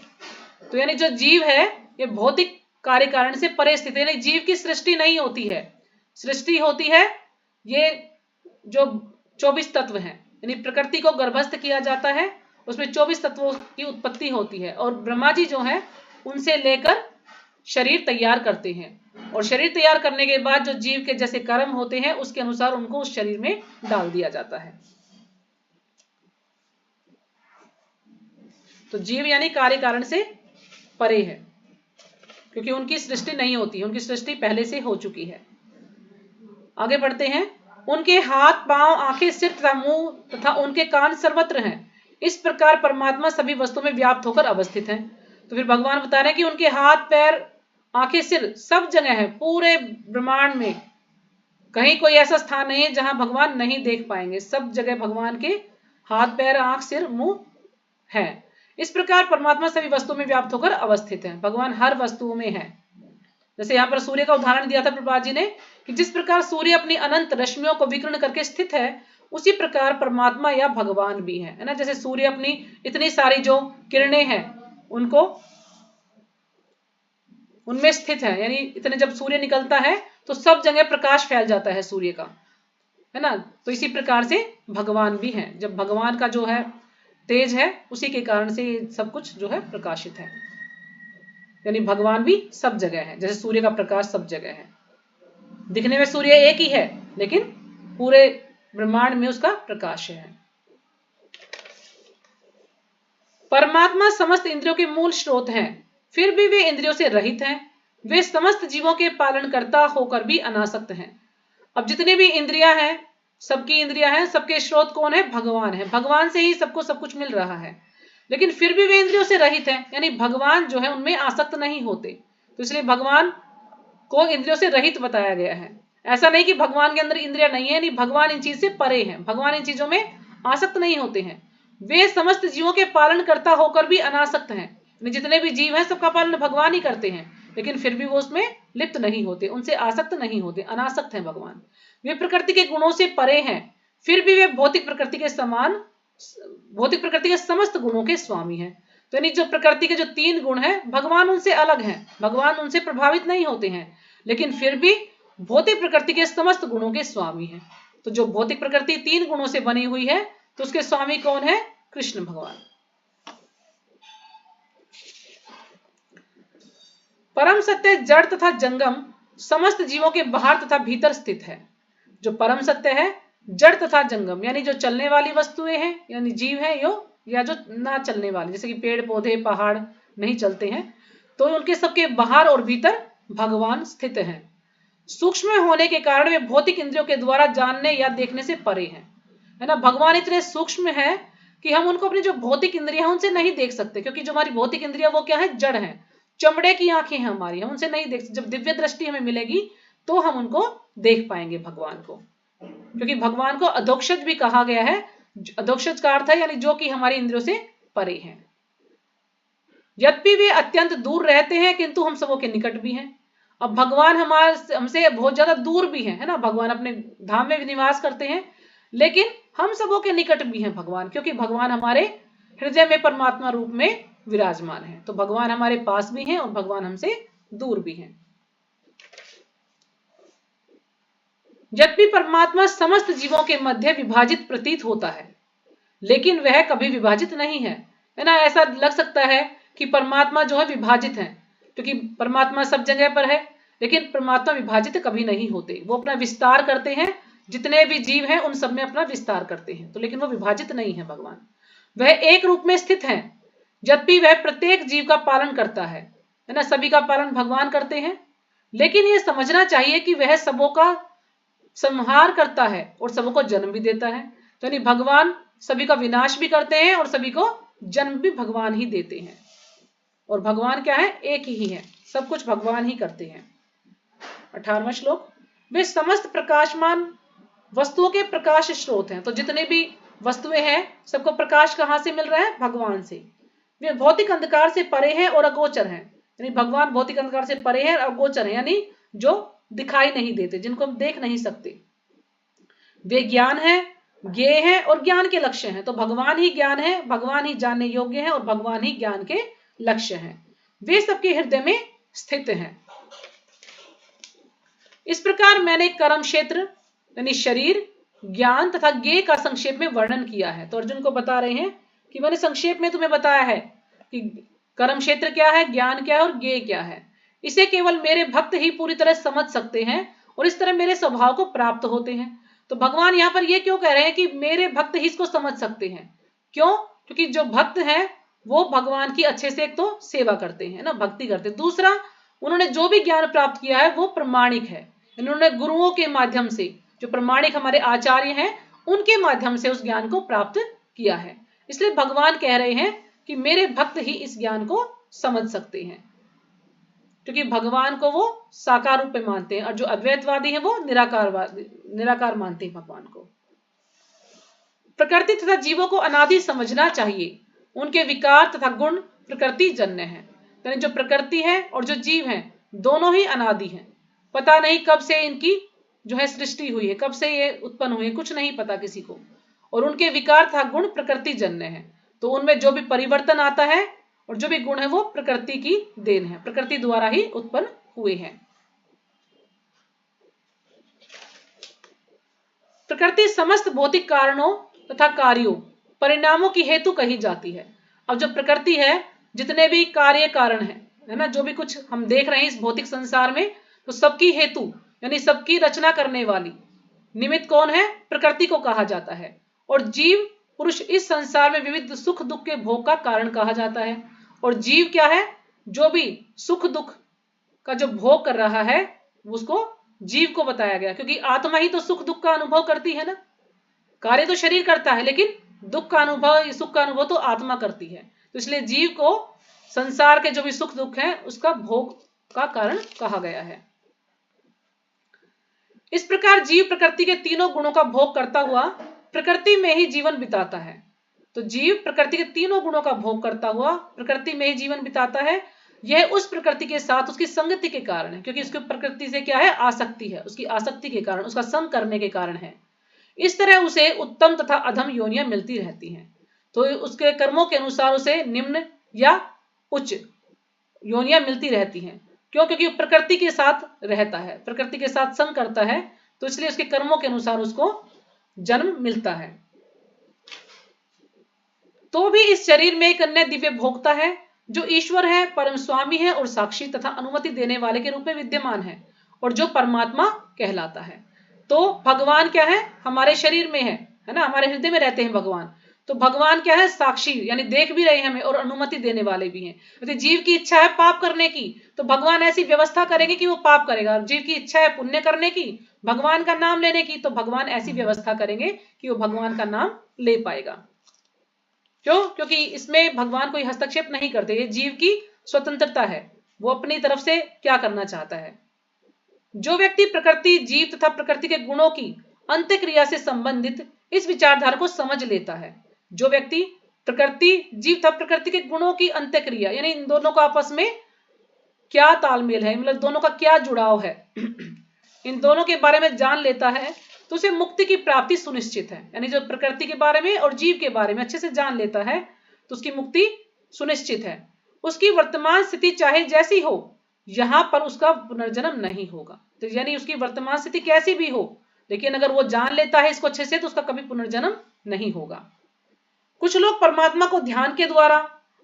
तो यानी जो जीव है ये भौतिक कार्य कारण से परे स्थित है। यानी जीव की सृष्टि नहीं होती है, सृष्टि होती है ये जो 24 तत्व हैं, यानी प्रकृति को गर्भस्थ किया जाता है, उसमें 24 तत्वों की उत्पत्ति होती है, और ब्रह्मा जी जो है उनसे लेकर शरीर तैयार करते हैं, और शरीर तैयार करने के बाद जो जीव के जैसे कर्म होते हैं उसके अनुसार उनको उस शरीर में डाल दिया जाता है। तो जीव यानी कार्य कारण से परे है, क्योंकि उनकी सृष्टि नहीं होती, उनकी सृष्टि पहले से हो चुकी है। आगे बढ़ते हैं। उनके हाथ, पांव, आंखें, सिर तथा मुंह तथा उनके कान सर्वत्र हैं। इस प्रकार परमात्मा सभी वस्तुओं में व्याप्त होकर अवस्थित हैं। तो फिर भगवान बता रहे हैं कि उनके हाथ, पैर, आंखें, सिर सब जगह है, पूरे ब्रह्मांड में कहीं कोई ऐसा स्थान नहीं है जहां भगवान नहीं देख पाएंगे। सब जगह भगवान के हाथ, पैर, आंख, सिर, मुंह है। इस प्रकार परमात्मा सभी वस्तुओं में व्याप्त होकर अवस्थित है। भगवान हर वस्तुओं में है। जैसे यहाँ पर सूर्य का उदाहरण दिया था प्रभुपाद जी ने कि जिस प्रकार सूर्य अपनी अनंत रश्मियों को विकीर्ण करके स्थित है, उसी प्रकार परमात्मा या भगवान भी है ना। जैसे सूर्य अपनी इतनी सारी जो किरणें हैं उनको उनमें स्थित है, यानी इतने जब सूर्य निकलता है तो सब जगह प्रकाश फैल जाता है सूर्य का, है ना। तो इसी प्रकार से भगवान भी है। जब भगवान का जो है तेज है, उसी के कारण से सब कुछ जो है प्रकाशित है, यानी भगवान भी सब जगह है। जैसे सूर्य का प्रकाश सब जगह है, दिखने में सूर्य एक ही है लेकिन पूरे ब्रह्मांड में उसका प्रकाश है। परमात्मा समस्त इंद्रियों के मूल स्रोत हैं, फिर भी वे इंद्रियों से रहित हैं। वे समस्त जीवों के पालनकर्ता होकर भी अनासक्त हैं। अब जितने भी इंद्रियां हैं, सबकी इंद्रियां हैं, सबके स्रोत कौन है? भगवान है। भगवान से ही सबको सब कुछ मिल रहा है, लेकिन फिर भी वे इंद्रियों से रहित हैं, यानी भगवान जो है उनमें आसक्त नहीं होते। तो इसलिए भगवान को इंद्रियों से रहित बताया गया है। ऐसा नहीं कि भगवान के अंदर इंद्रियां नहीं है, नहीं, भगवान इन चीज से परे हैं, भगवान इन चीजों में आसक्त नहीं होते हैं। वे समस्त जीवों के पालन करता होकर भी अनासक्त हैं, जितने भी जीव हैं सबका पालन भगवान ही करते हैं, लेकिन फिर भी वो उसमें लिप्त नहीं होते, उनसे आसक्त नहीं होते, अनासक्त हैं भगवान। वे प्रकृति के गुणों से परे हैं, फिर भी वे भौतिक प्रकृति के समान, भौतिक प्रकृति के समस्त गुणों के स्वामी हैं। तो यानी जो प्रकृति के जो 3 गुण हैं, भगवान उनसे अलग हैं, भगवान उनसे प्रभावित नहीं होते हैं, लेकिन फिर भी भौतिक प्रकृति के समस्त गुणों के स्वामी हैं। तो जो भौतिक प्रकृति 3 गुणों से बनी हुई है, तो उसके स्वामी कौन है? कृष्ण भगवान। परम सत्य जड़ तथा जंगम समस्त जीवों के बाहर तथा भीतर स्थित है। जो परम सत्य है, जड़ तथा जंगम यानी जो चलने वाली वस्तुएं हैं, यानी जीव है या जो ना चलने वाले, जैसे कि पेड़ पौधे पहाड़ नहीं चलते हैं, तो उनके सबके बाहर और भीतर भगवान स्थित हैं। सूक्ष्म होने के कारण वे भौतिक इंद्रियों के द्वारा जानने या देखने से परे हैं, है ना। भगवान इतने सूक्ष्म है कि हम उनको अपनी जो भौतिक इंद्रियां हैं उनसे नहीं देख सकते, क्योंकि जो हमारी भौतिक इंद्रियां वो क्या है? जड़ है, चमड़े की आंखें हैं हमारी, हम उनसे नहीं देख सकते। जब दिव्य दृष्टि हमें मिलेगी तो हम उनको देख पाएंगे भगवान को, क्योंकि भगवान को अधोक्षज भी कहा गया है। अधोक्षज का अर्थ है यानी जो कि हमारी इंद्रियों से परे हैं। यद्यपि वे अत्यंत दूर रहते हैं, किंतु हम सबों के निकट भी हैं। अब भगवान हमारे हमसे बहुत ज्यादा दूर भी है ना। भगवान अपने धाम में भी निवास करते हैं, लेकिन हम सबों के निकट भी हैं भगवान, क्योंकि भगवान हमारे हृदय में परमात्मा रूप में विराजमान है। तो भगवान हमारे पास भी हैं और भगवान हमसे दूर भी हैं। यद्यपि परमात्मा समस्त जीवों के मध्य विभाजित प्रतीत होता है, लेकिन वह कभी विभाजित नहीं है, है ना। ऐसा लग सकता है कि परमात्मा जो है विभाजित है, क्योंकि परमात्मा सब जगह पर है, लेकिन परमात्मा विभाजित कभी नहीं होते। वो अपना विस्तार करते हैं, जितने भी जीव हैं उन सब में अपना विस्तार करते हैं, तो लेकिन वो विभाजित नहीं है भगवान। वह एक रूप में स्थित है, यद्यपि वह प्रत्येक जीव का पालन करता है ना। सभी का पालन भगवान करते हैं, लेकिन यह समझना चाहिए कि वह सबों का संहार करता है और सबों को जन्म भी देता है। तो यानी भगवान सभी का विनाश भी करते हैं और सभी को जन्म भी भगवान ही देते हैं। और भगवान क्या है? एक ही है, सब कुछ भगवान ही करते हैं। 18वां श्लोक। वे समस्त प्रकाशमान वस्तुओं के प्रकाश स्रोत हैं। तो जितने भी वस्तुएं हैं सबको प्रकाश कहां से मिल रहा है? भगवान से। वे भौतिक अंधकार से परे हैं और अगोचर हैं, यानी भगवान भौतिक अंधकार से परे हैं और अगोचर हैं, यानी जो दिखाई नहीं देते, जिनको हम देख नहीं सकते। वे ज्ञान है, ज्ञेय है और ज्ञान के लक्ष्य हैं। तो भगवान ही ज्ञान है, भगवान ही जानने योग्य है और भगवान ही ज्ञान के लक्ष्य हैं। वे सबके हृदय में स्थित हैं। इस प्रकार मैंने कर्म क्षेत्र यानी शरीर, ज्ञान तथा ज्ञेय का संक्षेप में वर्णन किया है। तो अर्जुन को बता रहे हैं कि मैंने संक्षेप में तुम्हें बताया है कि कर्म क्षेत्र क्या है, ज्ञान क्या है और ज्ञेय क्या है। इसे केवल मेरे भक्त ही पूरी तरह समझ सकते हैं और इस तरह मेरे स्वभाव को प्राप्त होते हैं। तो भगवान यहाँ पर यह क्यों कह रहे हैं कि मेरे भक्त ही इसको समझ सकते हैं? क्यों? क्योंकि जो भक्त हैं वो भगवान की अच्छे से एक तो सेवा करते हैं ना, भक्ति करते हैं। दूसरा, उन्होंने जो भी ज्ञान प्राप्त किया है वो प्रमाणिक है, इन्होंने गुरुओं के माध्यम से, जो प्रमाणिक हमारे आचार्य हैं उनके माध्यम से उस ज्ञान को प्राप्त किया है। इसलिए भगवान कह रहे हैं कि मेरे भक्त ही इस ज्ञान को समझ सकते हैं, क्योंकि भगवान को वो साकार रूप में मानते हैं, और जो अद्वैतवादी है वो निराकार मानते हैं भगवान को। प्रकृति तथा जीवों को अनादि समझना चाहिए, उनके विकार तथा गुण प्रकृति जन्य है। यानी जो प्रकृति है और जो जीव है दोनों ही अनादि हैं, पता नहीं कब से इनकी जो है सृष्टि हुई है, कब से ये उत्पन्न हुए, कुछ नहीं पता किसी को। और उनके विकार तथा गुण प्रकृति जन्य है, तो उनमें जो भी परिवर्तन आता है और जो भी गुण है वो प्रकृति की देन है, प्रकृति द्वारा ही उत्पन्न हुए हैं। प्रकृति समस्त भौतिक कारणों तथा कार्यों परिणामों की हेतु कही जाती है। अब जो प्रकृति है, जितने भी कार्य कारण है ना, जो भी कुछ हम देख रहे हैं इस भौतिक संसार में, तो सबकी हेतु यानी सबकी रचना करने वाली निमित्त कौन है? प्रकृति को कहा जाता है। और जीव पुरुष इस संसार में विविध सुख दुख के भोग का कारण कहा जाता है। और जीव क्या है? जो भी सुख दुख का जो भोग कर रहा है उसको जीव को बताया गया, क्योंकि आत्मा ही तो सुख दुख का अनुभव करती है ना। कार्य तो शरीर करता है, लेकिन दुख का अनुभव, सुख का अनुभव तो आत्मा करती है। तो इसलिए जीव को संसार के जो भी सुख दुख है उसका भोग का कारण कहा गया है। इस प्रकार जीव प्रकृति के तीनों गुणों का भोग करता हुआ प्रकृति में ही जीवन बिताता है। तो जीव प्रकृति के तीनों गुणों का भोग करता हुआ प्रकृति में ही जीवन बिताता है। यह उस प्रकृति के साथ उसकी संगति के कारण है, क्योंकि उसकी प्रकृति से क्या है? आसक्ति है, उसकी आसक्ति के कारण, उसका संग करने के कारण है। इस तरह उसे उत्तम तथा अधम योनियां मिलती रहती हैं। तो उसके कर्मों के अनुसार उसे निम्न या उच्च योनियां मिलती रहती हैं। क्यों? क्योंकि प्रकृति के साथ रहता है, प्रकृति के साथ संग करता है, तो इसलिए उसके कर्मों के अनुसार उसको जन्म मिलता है। तो भी इस शरीर में एक अन्य दिव्य भोक्ता है जो ईश्वर है, परम स्वामी है और साक्षी तथा अनुमति देने वाले के रूप में विद्यमान है, और जो परमात्मा कहलाता है। तो भगवान क्या है? हमारे शरीर में है ना, हमारे हृदय में रहते हैं भगवान। तो भगवान क्या है? साक्षी, यानी देख भी रहे हैं हमें और अनुमति देने वाले भी हैं। यदि जीव की इच्छा है पाप करने की, तो भगवान ऐसी व्यवस्था करेंगे कि वो पाप करेगा। जीव की इच्छा है पुण्य करने की, भगवान का नाम लेने की, तो भगवान ऐसी व्यवस्था करेंगे कि वो भगवान का नाम ले पाएगा। क्यों? क्योंकि इसमें भगवान कोई हस्तक्षेप नहीं करते, ये जीव की स्वतंत्रता है, वो अपनी तरफ से क्या करना चाहता है। जो व्यक्ति प्रकृति, जीव तथा प्रकृति के गुणों की अंत्यक्रिया से संबंधित इस विचारधारा को समझ लेता है, जो व्यक्ति प्रकृति, जीव तथा प्रकृति के गुणों की अंत्यक्रिया, यानी इन दोनों का आपस में क्या तालमेल है, मतलब दोनों का क्या जुड़ाव है, इन दोनों के बारे में जान लेता है, तो उसे मुक्ति की प्राप्ति सुनिश्चित है। यानी जो प्रकृति के बारे में और जीव के बारे में अच्छे से जान लेता है तो उसकी मुक्ति सुनिश्चित है। उसकी वर्तमान स्थिति चाहे जैसी हो, यहां पर उसका पुनर्जन्म नहीं होगा। तो यानी उसकी वर्तमान स्थिति कैसी भी हो, लेकिन अगर वो जान लेता है इसको अच्छे से, तो उसका कभी पुनर्जन्म नहीं होगा। कुछ लोग परमात्मा को ध्यान के द्वारा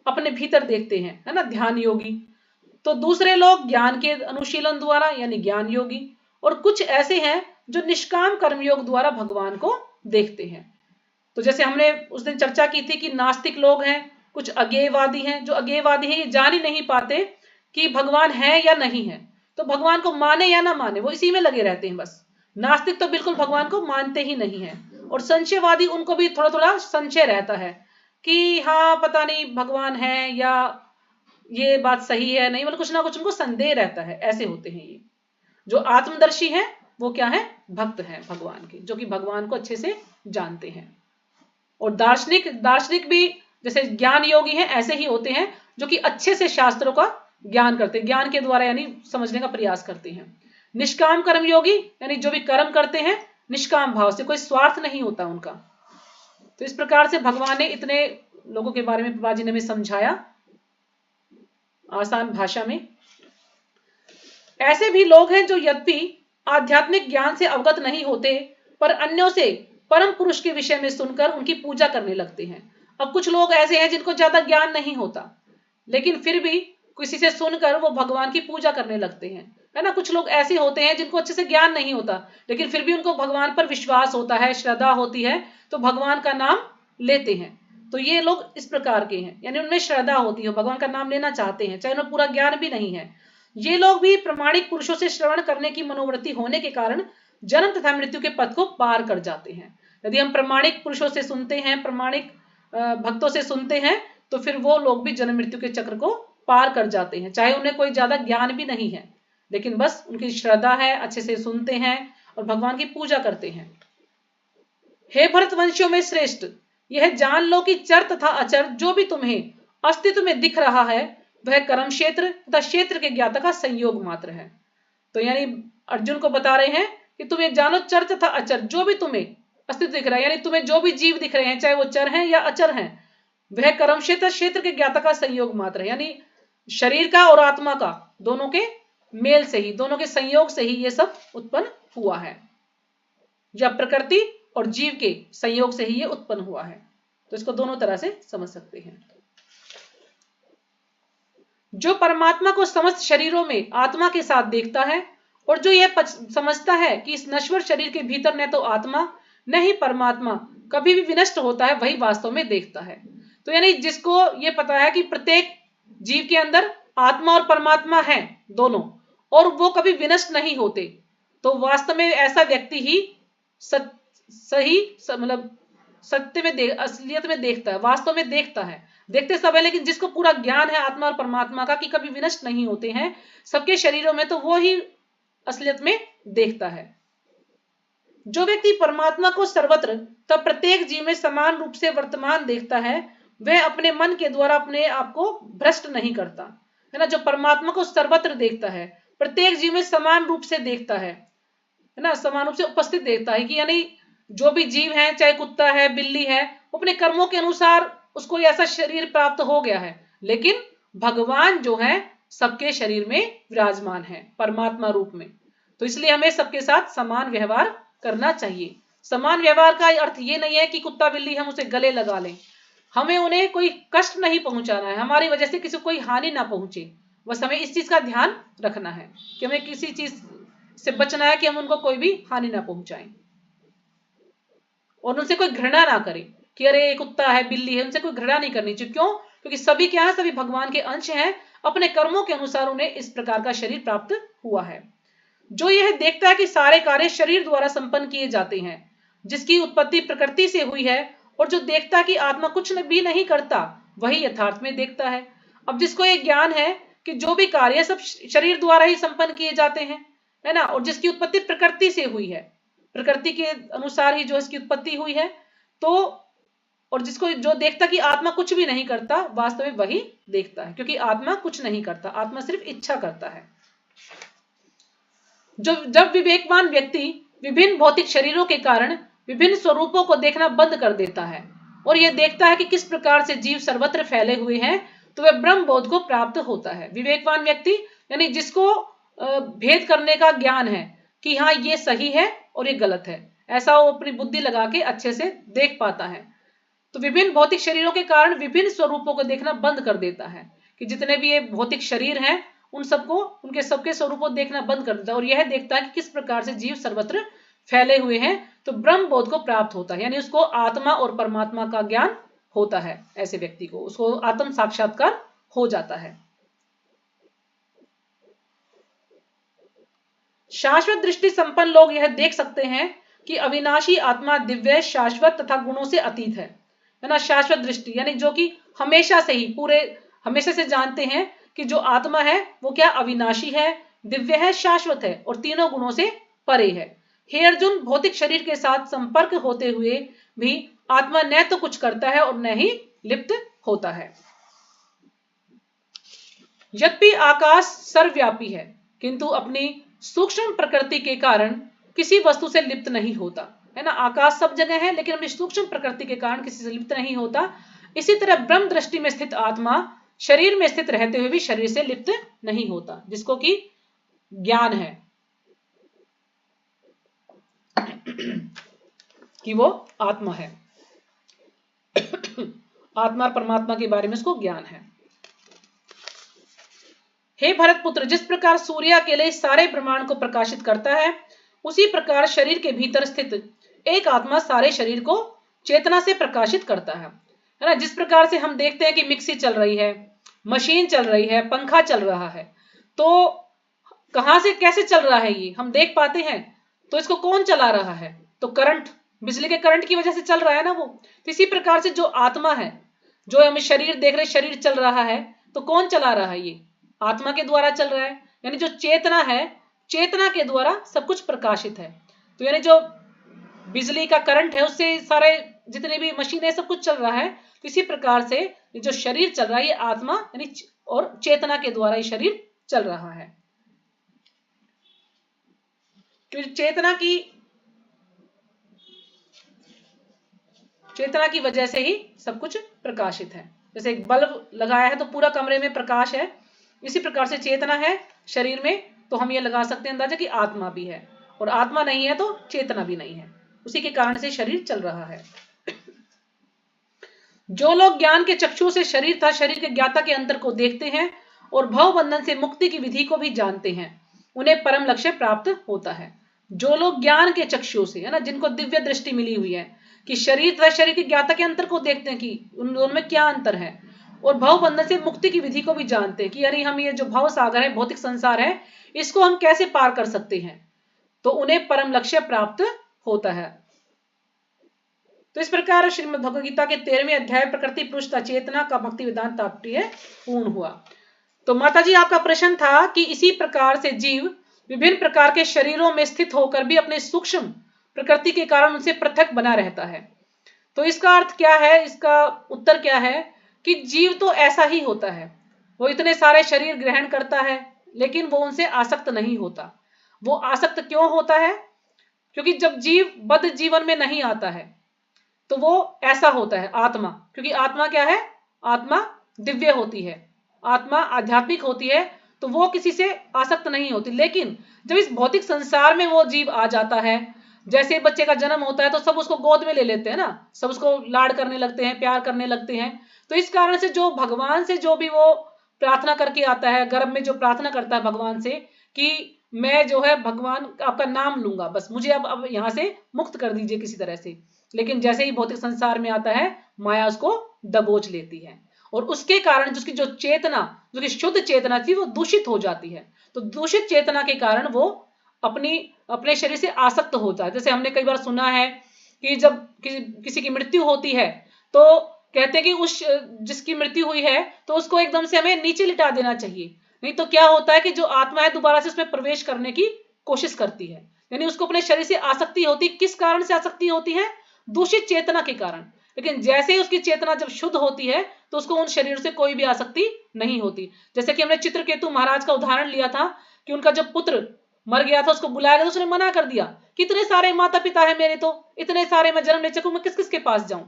अपने भीतर देखते हैं, है ना, ध्यान योगी। तो दूसरे लोग ज्ञान के अनुशीलन द्वारा, यानी ज्ञान योगी। और कुछ ऐसे हैं जो निष्काम कर्मयोग द्वारा भगवान को देखते हैं। तो जैसे हमने उस दिन चर्चा की थी कि नास्तिक लोग हैं, कुछ अज्ञेयवादी हैं। जो अज्ञेयवादी हैं ये जान ही नहीं पाते कि भगवान है या नहीं है, तो भगवान को माने या ना माने वो इसी में लगे रहते हैं बस। नास्तिक तो बिल्कुल भगवान को मानते ही नहीं है। और संशयवादी, उनको भी थोड़ा थोड़ा संशय रहता है कि हाँ पता नहीं भगवान है या ये बात सही है नहीं, मतलब कुछ ना कुछ उनको संदेह रहता है। ऐसे होते हैं ये। जो आत्मदर्शी है वो क्या है? भक्त है भगवान के, जो कि भगवान को अच्छे से जानते हैं। और दार्शनिक भी जैसे ज्ञान योगी हैं ऐसे ही होते हैं, जो कि अच्छे से शास्त्रों का ज्ञान करते हैं, ज्ञान के द्वारा यानी समझने का प्रयास करते हैं। निष्काम कर्म योगी, यानी जो भी कर्म करते हैं निष्काम भाव से, कोई स्वार्थ नहीं होता उनका। तो इस प्रकार से भगवान ने इतने लोगों के बारे में प्रभा जी ने हमें समझाया आसान भाषा में। ऐसे भी लोग हैं जो यद्यपि आध्यात्मिक ज्ञान से अवगत नहीं होते, पर अन्यों से परम पुरुष के विषय में सुनकर उनकी पूजा करने लगते हैं। अब कुछ लोग ऐसे हैं जिनको ज्यादा ज्ञान नहीं होता, लेकिन फिर भी किसी से सुनकर वो भगवान की पूजा करने लगते हैं, है ना। कुछ लोग ऐसे होते हैं जिनको अच्छे से ज्ञान नहीं होता, लेकिन फिर भी उनको भगवान पर विश्वास होता है, श्रद्धा होती है, तो भगवान का नाम लेते हैं। तो ये लोग इस प्रकार के हैं, यानी उनमें श्रद्धा होती है, भगवान का नाम लेना चाहते हैं, चाहे उन्हें पूरा ज्ञान भी नहीं है। ये लोग भी प्रामाणिक पुरुषों से श्रवण करने की मनोवृत्ति होने के कारण जन्म तथा मृत्यु के पथ को पार कर जाते हैं। यदि हम प्रामाणिक पुरुषों से सुनते हैं, प्रामाणिक भक्तों से सुनते हैं, तो फिर वो लोग भी जन्म मृत्यु के चक्र को पार कर जाते हैं, चाहे उन्हें कोई ज्यादा ज्ञान भी नहीं है, लेकिन बस उनकी श्रद्धा है, अच्छे से सुनते हैं और भगवान की पूजा करते हैं। हे भरतवंशियों में श्रेष्ठ, यह जान लो कि चर तथा अचर जो भी तुम्हें अस्तित्व में दिख रहा है वह कर्म क्षेत्र तथा क्षेत्र के ज्ञाता का संयोग मात्र है। तो यानी अर्जुन को बता रहे हैं कि तुम ये जानो, चर तथा अचर जो भी तुम्हें अस्तित्व दिख रहा है, यानी तुम्हें जो भी जीव दिख रहे हैं, चाहे वो चर हैं या अचर हैं, वह कर्म क्षेत्र क्षेत्र के ज्ञाता का संयोग मात्र है। यानी शरीर का और आत्मा का दोनों के मेल से ही, दोनों के संयोग से ही ये सब उत्पन्न हुआ है, या प्रकृति और जीव के संयोग से ही ये उत्पन्न हुआ है। तो इसको दोनों तरह से समझ सकते हैं। जो परमात्मा को समस्त शरीरों में आत्मा के साथ देखता है और जो यह समझता है कि इस नश्वर शरीर के भीतर न तो आत्मा न ही परमात्मा कभी भी विनष्ट होता है, वही वास्तव में देखता है। तो यानी जिसको ये पता है कि प्रत्येक जीव के अंदर आत्मा और परमात्मा है दोनों, और वो कभी विनष्ट नहीं होते, तो वास्तव में ऐसा व्यक्ति ही सही मतलब सत्य में असलियत में देखता है, वास्तव में देखता है। देखते सब है, लेकिन जिसको पूरा ज्ञान है आत्मा और परमात्मा का कि कभी विनष्ट नहीं होते हैं सबके शरीरों में, तो वो ही असलियत में देखता है। जो व्यक्ति परमात्मा को सर्वत्र तब प्रत्येक जीव में समान रूप से वर्तमान देखता है, वह अपने मन के द्वारा अपने आप को भ्रष्ट नहीं करता, है ना। जो परमात्मा को सर्वत्र देखता है, प्रत्येक जीव में समान रूप से देखता है ना, समान रूप से उपस्थित देखता है, कि यानी जो भी जीव है, चाहे कुत्ता है, बिल्ली है, अपने कर्मों के अनुसार उसको ऐसा शरीर प्राप्त हो गया है, लेकिन भगवान जो है सबके शरीर में विराजमान है परमात्मा रूप में। तो इसलिए हमें सबके साथ समान व्यवहार करना चाहिए। समान व्यवहार का अर्थ ये नहीं है कि कुत्ता बिल्ली हम उसे गले लगा लें, हमें उन्हें कोई कष्ट नहीं पहुंचाना है, हमारी वजह से किसी को कोई हानि ना पहुंचे, बस हमें इस चीज का ध्यान रखना है कि हमें किसी चीज से बचना है कि हम उनको कोई भी हानि ना पहुंचाएं, और उनसे कोई घृणा ना करें कि अरे कुत्ता है, बिल्ली है, उनसे कोई घृणा नहीं करनी चाहिए। क्यों? क्योंकि सभी क्या है, सभी भगवान के अंश हैं, अपने कर्मों के अनुसार उन्हें इस प्रकार का शरीर प्राप्त हुआ है। जो यह देखता है कि सारे कार्य शरीर द्वारा संपन्न किए जाते हैं, जिसकी उत्पत्ति प्रकृति से हुई है, और जो देखता है कि आत्मा कुछ भी नहीं करता, वही यथार्थ में देखता है। अब जिसको ये ज्ञान है कि जो भी कार्य सब शरीर द्वारा ही संपन्न किए जाते हैं, है ना, और जिसकी उत्पत्ति प्रकृति से हुई है, प्रकृति के अनुसार ही जो इसकी उत्पत्ति हुई है, तो और जिसको जो देखता कि आत्मा कुछ भी नहीं करता, वास्तव में वही देखता है, क्योंकि आत्मा कुछ नहीं करता, आत्मा सिर्फ इच्छा करता है। जब विवेकवान व्यक्ति विभिन्न भौतिक शरीरों के कारण विभिन्न स्वरूपों को देखना बंद कर देता है और यह देखता है कि किस प्रकार से जीव सर्वत्र फैले हुए हैं, तो वह ब्रह्म बोध को प्राप्त होता है। विवेकवान व्यक्ति यानी जिसको भेद करने का ज्ञान है कि हाँ ये सही है और ये गलत है, ऐसा वो अपनी बुद्धि लगा के अच्छे से देख पाता है। तो विभिन्न भौतिक शरीरों के कारण विभिन्न स्वरूपों को देखना बंद कर देता है, कि जितने भी ये भौतिक शरीर हैं उन सबको, उनके सबके स्वरूपों देखना बंद कर देता है, और यह देखता है कि किस प्रकार से जीव सर्वत्र फैले हुए हैं, तो ब्रह्म बोध को प्राप्त होता है। यानी उसको आत्मा और परमात्मा का ज्ञान होता है, ऐसे व्यक्ति को उसको आत्म साक्षात्कार हो जाता है। शाश्वत दृष्टि संपन्न लोग यह देख सकते हैं कि अविनाशी आत्मा दिव्य, शाश्वत तथा गुणों से अतीत है ना। शाश्वत दृष्टि यानी जो कि हमेशा से ही पूरे हमेशा से जानते हैं कि जो आत्मा है वो क्या अविनाशी है, दिव्य है, शाश्वत है और तीनों गुणों से परे है। हे अर्जुन, भौतिक शरीर के साथ संपर्क होते हुए भी आत्मा न तो कुछ करता है और न ही लिप्त होता है। यद्यपि आकाश सर्वव्यापी है, किंतु अपनी सूक्ष्म प्रकृति के कारण किसी वस्तु से लिप्त नहीं होता, है ना। आकाश सब जगह है, लेकिन अपनी सूक्ष्म प्रकृति के कारण किसी से लिप्त नहीं होता। इसी तरह ब्रह्म दृष्टि में स्थित आत्मा शरीर में स्थित रहते हुए भी शरीर से लिप्त नहीं होता, जिसको कि ज्ञान है कि वो आत्मा है, आत्मा और परमात्मा के बारे में उसको ज्ञान है। हे भरत पुत्र, जिस प्रकार सूर्य अकेले सारे ब्रह्मांड को प्रकाशित करता है, उसी प्रकार शरीर के भीतर स्थित एक आत्मा सारे शरीर को चेतना से प्रकाशित करता है। है ना। जिस प्रकार से हम देखते हैं कि मिक्सी चल रही है, मशीन चल रही है, पंखा चल रहा है, तो कहां से कैसे चल रहा है ये हम देख पाते हैं। तो इसको कौन चला रहा है? तो करंट, बिजली के करंट की वजह से चल रहा है ना वो। तो इसी प्रकार से जो आत्मा है, जो हमें शरीर देख रहे, शरीर चल रहा है, तो कौन चला रहा है? ये आत्मा के द्वारा चल रहा है। यानी जो चेतना है, चेतना के द्वारा सब कुछ प्रकाशित है। तो यानी जो बिजली का करंट है उससे सारे जितने भी मशीन है सब कुछ चल रहा है। तो इसी प्रकार से जो शरीर चल रहा है ये आत्मा यानी और चेतना के द्वारा ये शरीर चल रहा है। क्योंकि चेतना की वजह से ही सब कुछ प्रकाशित है। जैसे एक बल्ब लगाया है तो पूरा कमरे में प्रकाश है, इसी प्रकार से चेतना है शरीर में, तो हम ये लगा सकते हैं अंदाजा कि आत्मा भी है, और आत्मा नहीं है तो चेतना भी नहीं है, उसी के कारण से शरीर चल रहा है। जो लोग ज्ञान के चक्षु से शरीर तथा शरीर के ज्ञाता के अंतर को देखते हैं और भव बंधन से मुक्ति की विधि को भी जानते हैं, उन्हें परम लक्ष्य प्राप्त होता है। जो लोग ज्ञान के चक्षु से, है ना, जिनको दिव्य दृष्टि मिली हुई है कि शरीर तथा शरीर के ज्ञाता के अंतर को देखते हैं कि उन दोनों में क्या अंतर है, और भव बंधन से मुक्ति की विधि को भी जानते हैं कि यानी हम ये जो भव सागर है, भौतिक संसार है, इसको हम कैसे पार कर सकते हैं, तो उन्हें परम लक्ष्य प्राप्त होता है। तो इस प्रकार श्रीमद् भगवद गीता के 13वें अध्याय प्रकृति पुरुष तथा चेतना का भक्ति वेदांत तात्पर्य पूर्ण हुआ। तो माता जी आपका प्रश्न था कि इसी प्रकार से जीव विभिन्न प्रकार के शरीरों में स्थित होकर भी अपने सूक्ष्म प्रकृति के कारण उनसे पृथक बना रहता है। तो इसका अर्थ क्या है? इसका उत्तर क्या है कि जीव तो ऐसा ही होता है, वो इतने सारे शरीर ग्रहण करता है लेकिन वो उनसे आसक्त नहीं होता। वो आसक्त क्यों होता है? क्योंकि जब जीव बद्ध जीवन में नहीं आता है तो वो ऐसा होता है आत्मा, क्योंकि आत्मा क्या है? आत्मा दिव्य होती है, आत्मा आध्यात्मिक होती है, तो वो किसी से आसक्त नहीं होती। लेकिन जब इस भौतिक संसार में वो जीव आ जाता है, जैसे बच्चे का जन्म होता है तो सब उसको गोद में ले लेते हैं ना, सब उसको लाड करने लगते हैं, प्यार करने लगते हैं। तो इस कारण से जो भगवान से जो भी वो प्रार्थना करके आता है, गर्भ में जो प्रार्थना करता है भगवान से कि मैं जो है भगवान आपका नाम लूंगा, बस मुझे अब यहाँ से मुक्त कर दीजिए किसी तरह से, लेकिन जैसे ही भौतिक संसार में आता है माया उसको दबोच लेती है, और उसके कारण उसकी जो चेतना, जो कि शुद्ध चेतना थी, वो दूषित हो जाती है। तो दूषित चेतना के कारण वो अपने शरीर से आसक्त होता है। जैसे हमने कई बार सुना है कि जब किसी की मृत्यु होती है तो कहते हैं कि उस जिसकी मृत्यु हुई है तो उसको एकदम से हमें नीचे लिटा देना चाहिए, नहीं तो क्या होता है कि जो आत्मा है दोबारा से उसमें प्रवेश करने की कोशिश करती है, यानी उसको अपने शरीर से आसक्ति होती। किस कारण से आसक्ति होती है? दूषित चेतना के कारण। लेकिन जैसे ही उसकी चेतना जब शुद्ध होती है तो उसको उन शरीर से कोई भी आसक्ति नहीं होती। जैसे कि हमने चित्रकेतु महाराज का उदाहरण लिया था कि उनका जब पुत्र मर गया था, उसको बुलाया गया तो उसने मना कर दिया, कितने सारे माता पिता है मेरे, तो इतने सारे मैं जन्म ले चुका, मैं किस किस के पास जाऊं?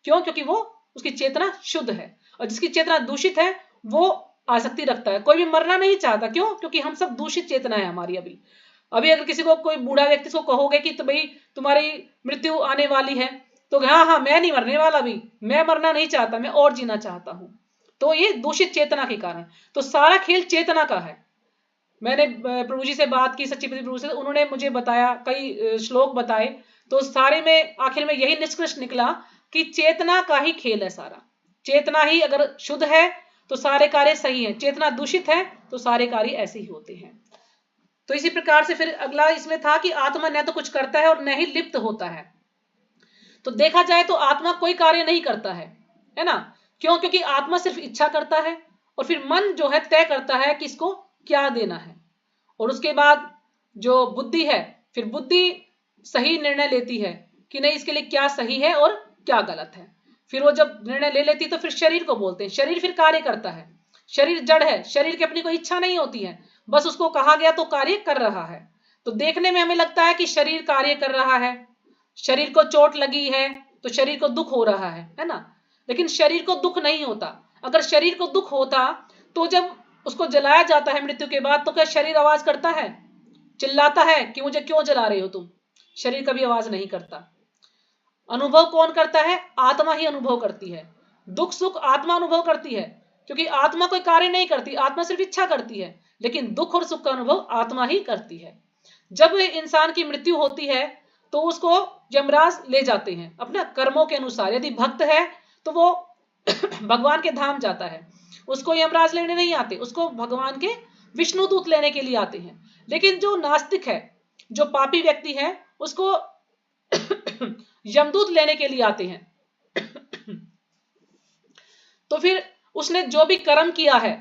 क्यों? क्योंकि वो उसकी चेतना शुद्ध है, और जिसकी चेतना दूषित है वो आसक्ति रखता है। कोई भी मरना नहीं चाहता, क्यों? क्योंकि हम सब दूषित चेतना है हमारी। अभी अगर किसी को कोई बूढ़ा व्यक्ति को कहोगे कि तो भाई तुम्हारी मृत्यु आने वाली है, तो हाँ हाँ मैं नहीं मरने वाला, भी मैं मरना नहीं चाहता, मैं और जीना चाहता हूं। तो ये दूषित चेतना के कारण। तो सारा खेल चेतना का है। मैंने प्रभु जी से बात की, सच्चिपति प्रभु से, उन्होंने मुझे बताया, कई श्लोक बताए, तो सारे में आखिर में यही निष्कर्ष निकला कि चेतना का ही खेल है सारा। चेतना ही अगर शुद्ध है तो सारे कार्य सही है, चेतना दूषित है तो सारे कार्य ऐसे ही होते हैं। तो इसी प्रकार से फिर अगला इसमें था कि आत्मा न तो कुछ करता है और न ही लिप्त होता है। तो देखा जाए तो आत्मा कोई कार्य नहीं करता है ना। क्यों? क्योंकि आत्मा सिर्फ इच्छा करता है, और फिर मन जो है तय करता है कि इसको क्या देना है, और उसके बाद जो बुद्धि है, फिर बुद्धि सही निर्णय लेती है कि नहीं इसके लिए क्या सही है और क्या गलत है। फिर वो जब निर्णय ले लेती तो फिर शरीर को बोलते हैं, शरीर फिर कार्य करता है। शरीर जड़ है, शरीर की अपनी कोई इच्छा नहीं होती है, बस उसको कहा गया तो कार्य कर रहा है। तो देखने में हमें लगता है कि शरीर कार्य कर रहा है, शरीर को चोट लगी है तो शरीर को दुख हो रहा है ना, लेकिन शरीर को दुख नहीं होता। अगर शरीर को दुख होता तो जब उसको जलाया जाता है मृत्यु के बाद, तो क्या शरीर आवाज करता है, चिल्लाता है कि मुझे क्यों जला रहे हो तुम? शरीर कभी आवाज नहीं करता। अनुभव कौन करता है? आत्मा ही अनुभव करती है। दुख सुख आत्मा अनुभव करती है, क्योंकि आत्मा कोई कार्य नहीं करती, आत्मा सिर्फ इच्छा करती है, लेकिन दुख और सुख का अनुभव आत्मा ही करती है। जब इंसान की मृत्यु होती है तो उसको यमराज ले जाते हैं अपना कर्मों के अनुसार। यदि भक्त है तो वो भगवान के धाम जाता है, उसको यमराज लेने नहीं आते, उसको भगवान के विष्णु दूत लेने के लिए आते हैं। लेकिन जो नास्तिक है, जो पापी व्यक्ति है, उसको यमदूत लेने के लिए आते हैं। तो फिर उसने जो भी कर्म किया है,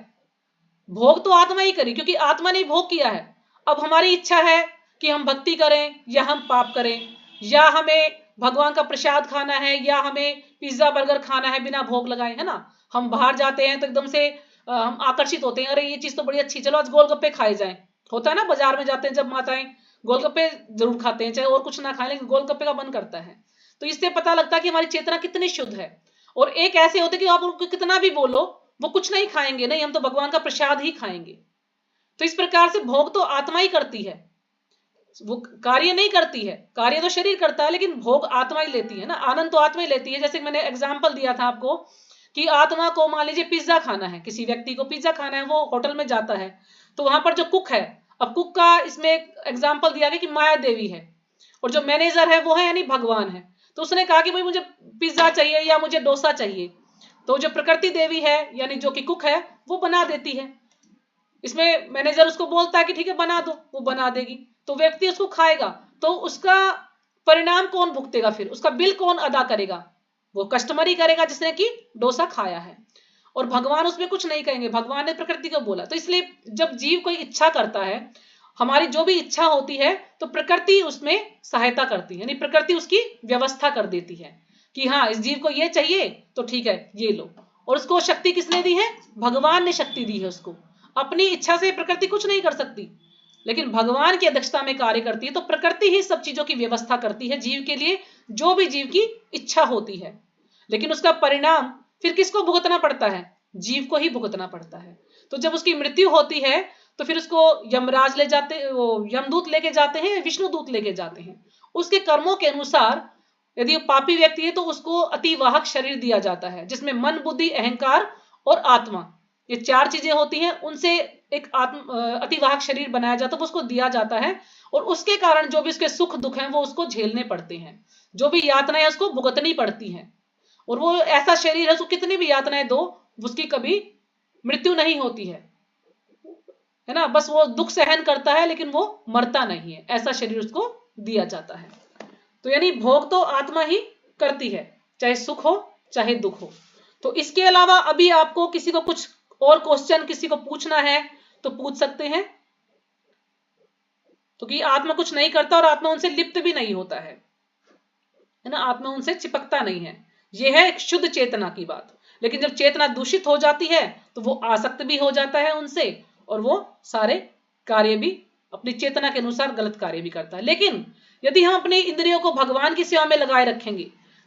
भोग तो आत्मा ही करी, क्योंकि आत्मा ने भोग किया है। अब हमारी इच्छा है कि हम भक्ति करें या हम पाप करें, या हमें भगवान का प्रसाद खाना है या हमें पिज्जा बर्गर खाना है बिना भोग लगाए, है ना। हम बाहर जाते हैं तो एकदम से हम आकर्षित होते हैं, अरे ये चीज तो बड़ी अच्छी, चलो आज गोलगप्पे खाए जाएं। होता है ना, बाजार में जाते हैं जब माताएं, गोलगप्पे जरूर खाते हैं, चाहे और कुछ ना खाएं लेकिन गोलगप्पे का मन करता है। तो इससे पता लगता है कि हमारी चेतना कितनी शुद्ध है। और एक ऐसे होते कि आप उनको कितना भी बोलो वो कुछ नहीं खाएंगे, नहीं हम तो भगवान का प्रसाद ही खाएंगे। तो इस प्रकार से भोग तो आत्मा ही करती है, वो कार्य नहीं करती है, कार्य तो शरीर करता है लेकिन भोग आत्मा ही लेती है ना, आनंद तो आत्मा ही लेती है। जैसे मैंने एग्जांपल दिया था आपको कि आत्मा को मान लीजिए पिज्जा खाना है, किसी व्यक्ति को पिज्जा खाना है, वो होटल में जाता है, तो वहां पर जो कुक है, अब कुक का इसमें एग्जाम्पल दिया गया कि माया देवी है, और जो मैनेजर है वो है यानी भगवान है। तो उसने कहा कि भाई मुझे पिज्जा चाहिए या मुझे डोसा चाहिए, तो जो प्रकृति देवी है यानी जो कि कुक है वो बना देती है। इसमें मैनेजर उसको बोलता है कि ठीक है बना दो, वो बना देगी, तो व्यक्ति उसको खाएगा, तो उसका परिणाम कौन भुगतेगा, फिर उसका बिल कौन अदा करेगा, वो कस्टमर ही करेगा जिसने कि डोसा खाया है। और भगवान उसमें कुछ नहीं कहेंगे, भगवान ने प्रकृति को बोला। तो इसलिए जब जीव कोई इच्छा करता है, हमारी जो भी इच्छा होती है, तो प्रकृति उसमें सहायता करती है, यानी प्रकृति उसकी व्यवस्था कर देती है कि हाँ इस जीव को ये चाहिए तो ठीक है ये लो। और उसको शक्ति किसने दी है, भगवान ने शक्ति दी है उसको। अपनी इच्छा से प्रकृति कुछ नहीं कर सकती, लेकिन भगवान की अध्यक्षता में कार्य करती है। तो प्रकृति ही सब चीजों की व्यवस्था करती है जीव के लिए, जो भी जीव की इच्छा होती है। लेकिन उसका परिणाम फिर किसको भुगतना पड़ता है, जीव को ही भुगतना पड़ता है। तो जब उसकी मृत्यु होती है तो फिर उसको यमराज ले जाते, वो यमदूत लेके जाते हैं, विष्णु दूत लेके जाते हैं। उसके कर्मों के अनुसार यदि वो पापी व्यक्ति है तो उसको अतिवाहक शरीर दिया जाता है, जिसमें मन बुद्धि अहंकार और आत्मा, ये चार चीजें होती हैं, उनसे एक अतिवाहक शरीर बनाया जाता है, वो उसको दिया जाता है। और उसके कारण जो भी उसके सुख दुख हैं वो उसको झेलने पड़ते हैं, जो भी यातनाएं उसको भुगतनी पड़ती हैं। और वो ऐसा शरीर है उसको कितनी भी यातनाएं दो उसकी कभी मृत्यु नहीं होती है ना, बस वो दुख सहन करता है लेकिन वो मरता नहीं है, ऐसा शरीर उसको दिया जाता है। तो यानी भोग तो आत्मा ही करती है, चाहे सुख हो चाहे दुख हो। तो इसके अलावा अभी आपको किसी को कुछ और क्वेश्चन किसी को पूछना है तो पूछ सकते हैं, तो कि आत्मा कुछ नहीं करता और आत्मा उनसे लिप्त भी नहीं होता है ना, आत्मा उनसे चिपकता नहीं है। यह है एक शुद्ध चेतना की बात। लेकिन जब चेतना दूषित हो जाती है तो वो आसक्त भी हो जाता है उनसे, और वो सारे कार्य भी अपनी चेतना के अनुसार गलत कार्य भी करता है। लेकिन यदि हम अपनी इंद्रियों को भगवान की सेवा में लगाए रखेंगे,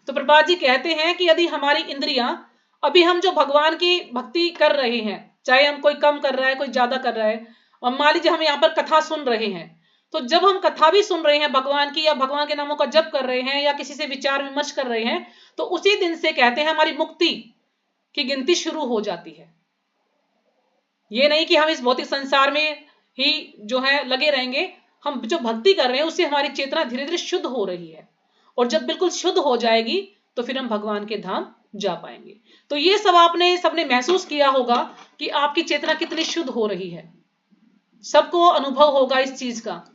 तो प्रभुपाद जी कहते हैं कि यदि हमारी इंद्रियां, अभी हम जो भगवान की भक्ति कर रहे हैं, चाहे हम कोई कम कर रहा है कोई ज्यादा कर रहा है, और मान लीजिए हम यहाँ पर कथा सुन रहे हैं, तो जब हम कथा भी सुन रहे हैं भगवान की, या भगवान के नामों का जप कर रहे हैं, या किसी से विचार विमर्श कर रहे हैं, तो उसी दिन से कहते हैं हमारी मुक्ति की गिनती शुरू हो जाती है। ये नहीं कि हम इस भौतिक संसार में ही जो है लगे रहेंगे, हम जो भक्ति कर रहे हैं उससे हमारी चेतना धीरे धीरे शुद्ध हो रही है, और जब बिल्कुल शुद्ध हो जाएगी तो फिर हम भगवान के धाम जा पाएंगे। तो ये सब आपने सबने महसूस किया होगा कि आपकी चेतना कितनी शुद्ध हो रही है, सबको अनुभव होगा इस चीज का।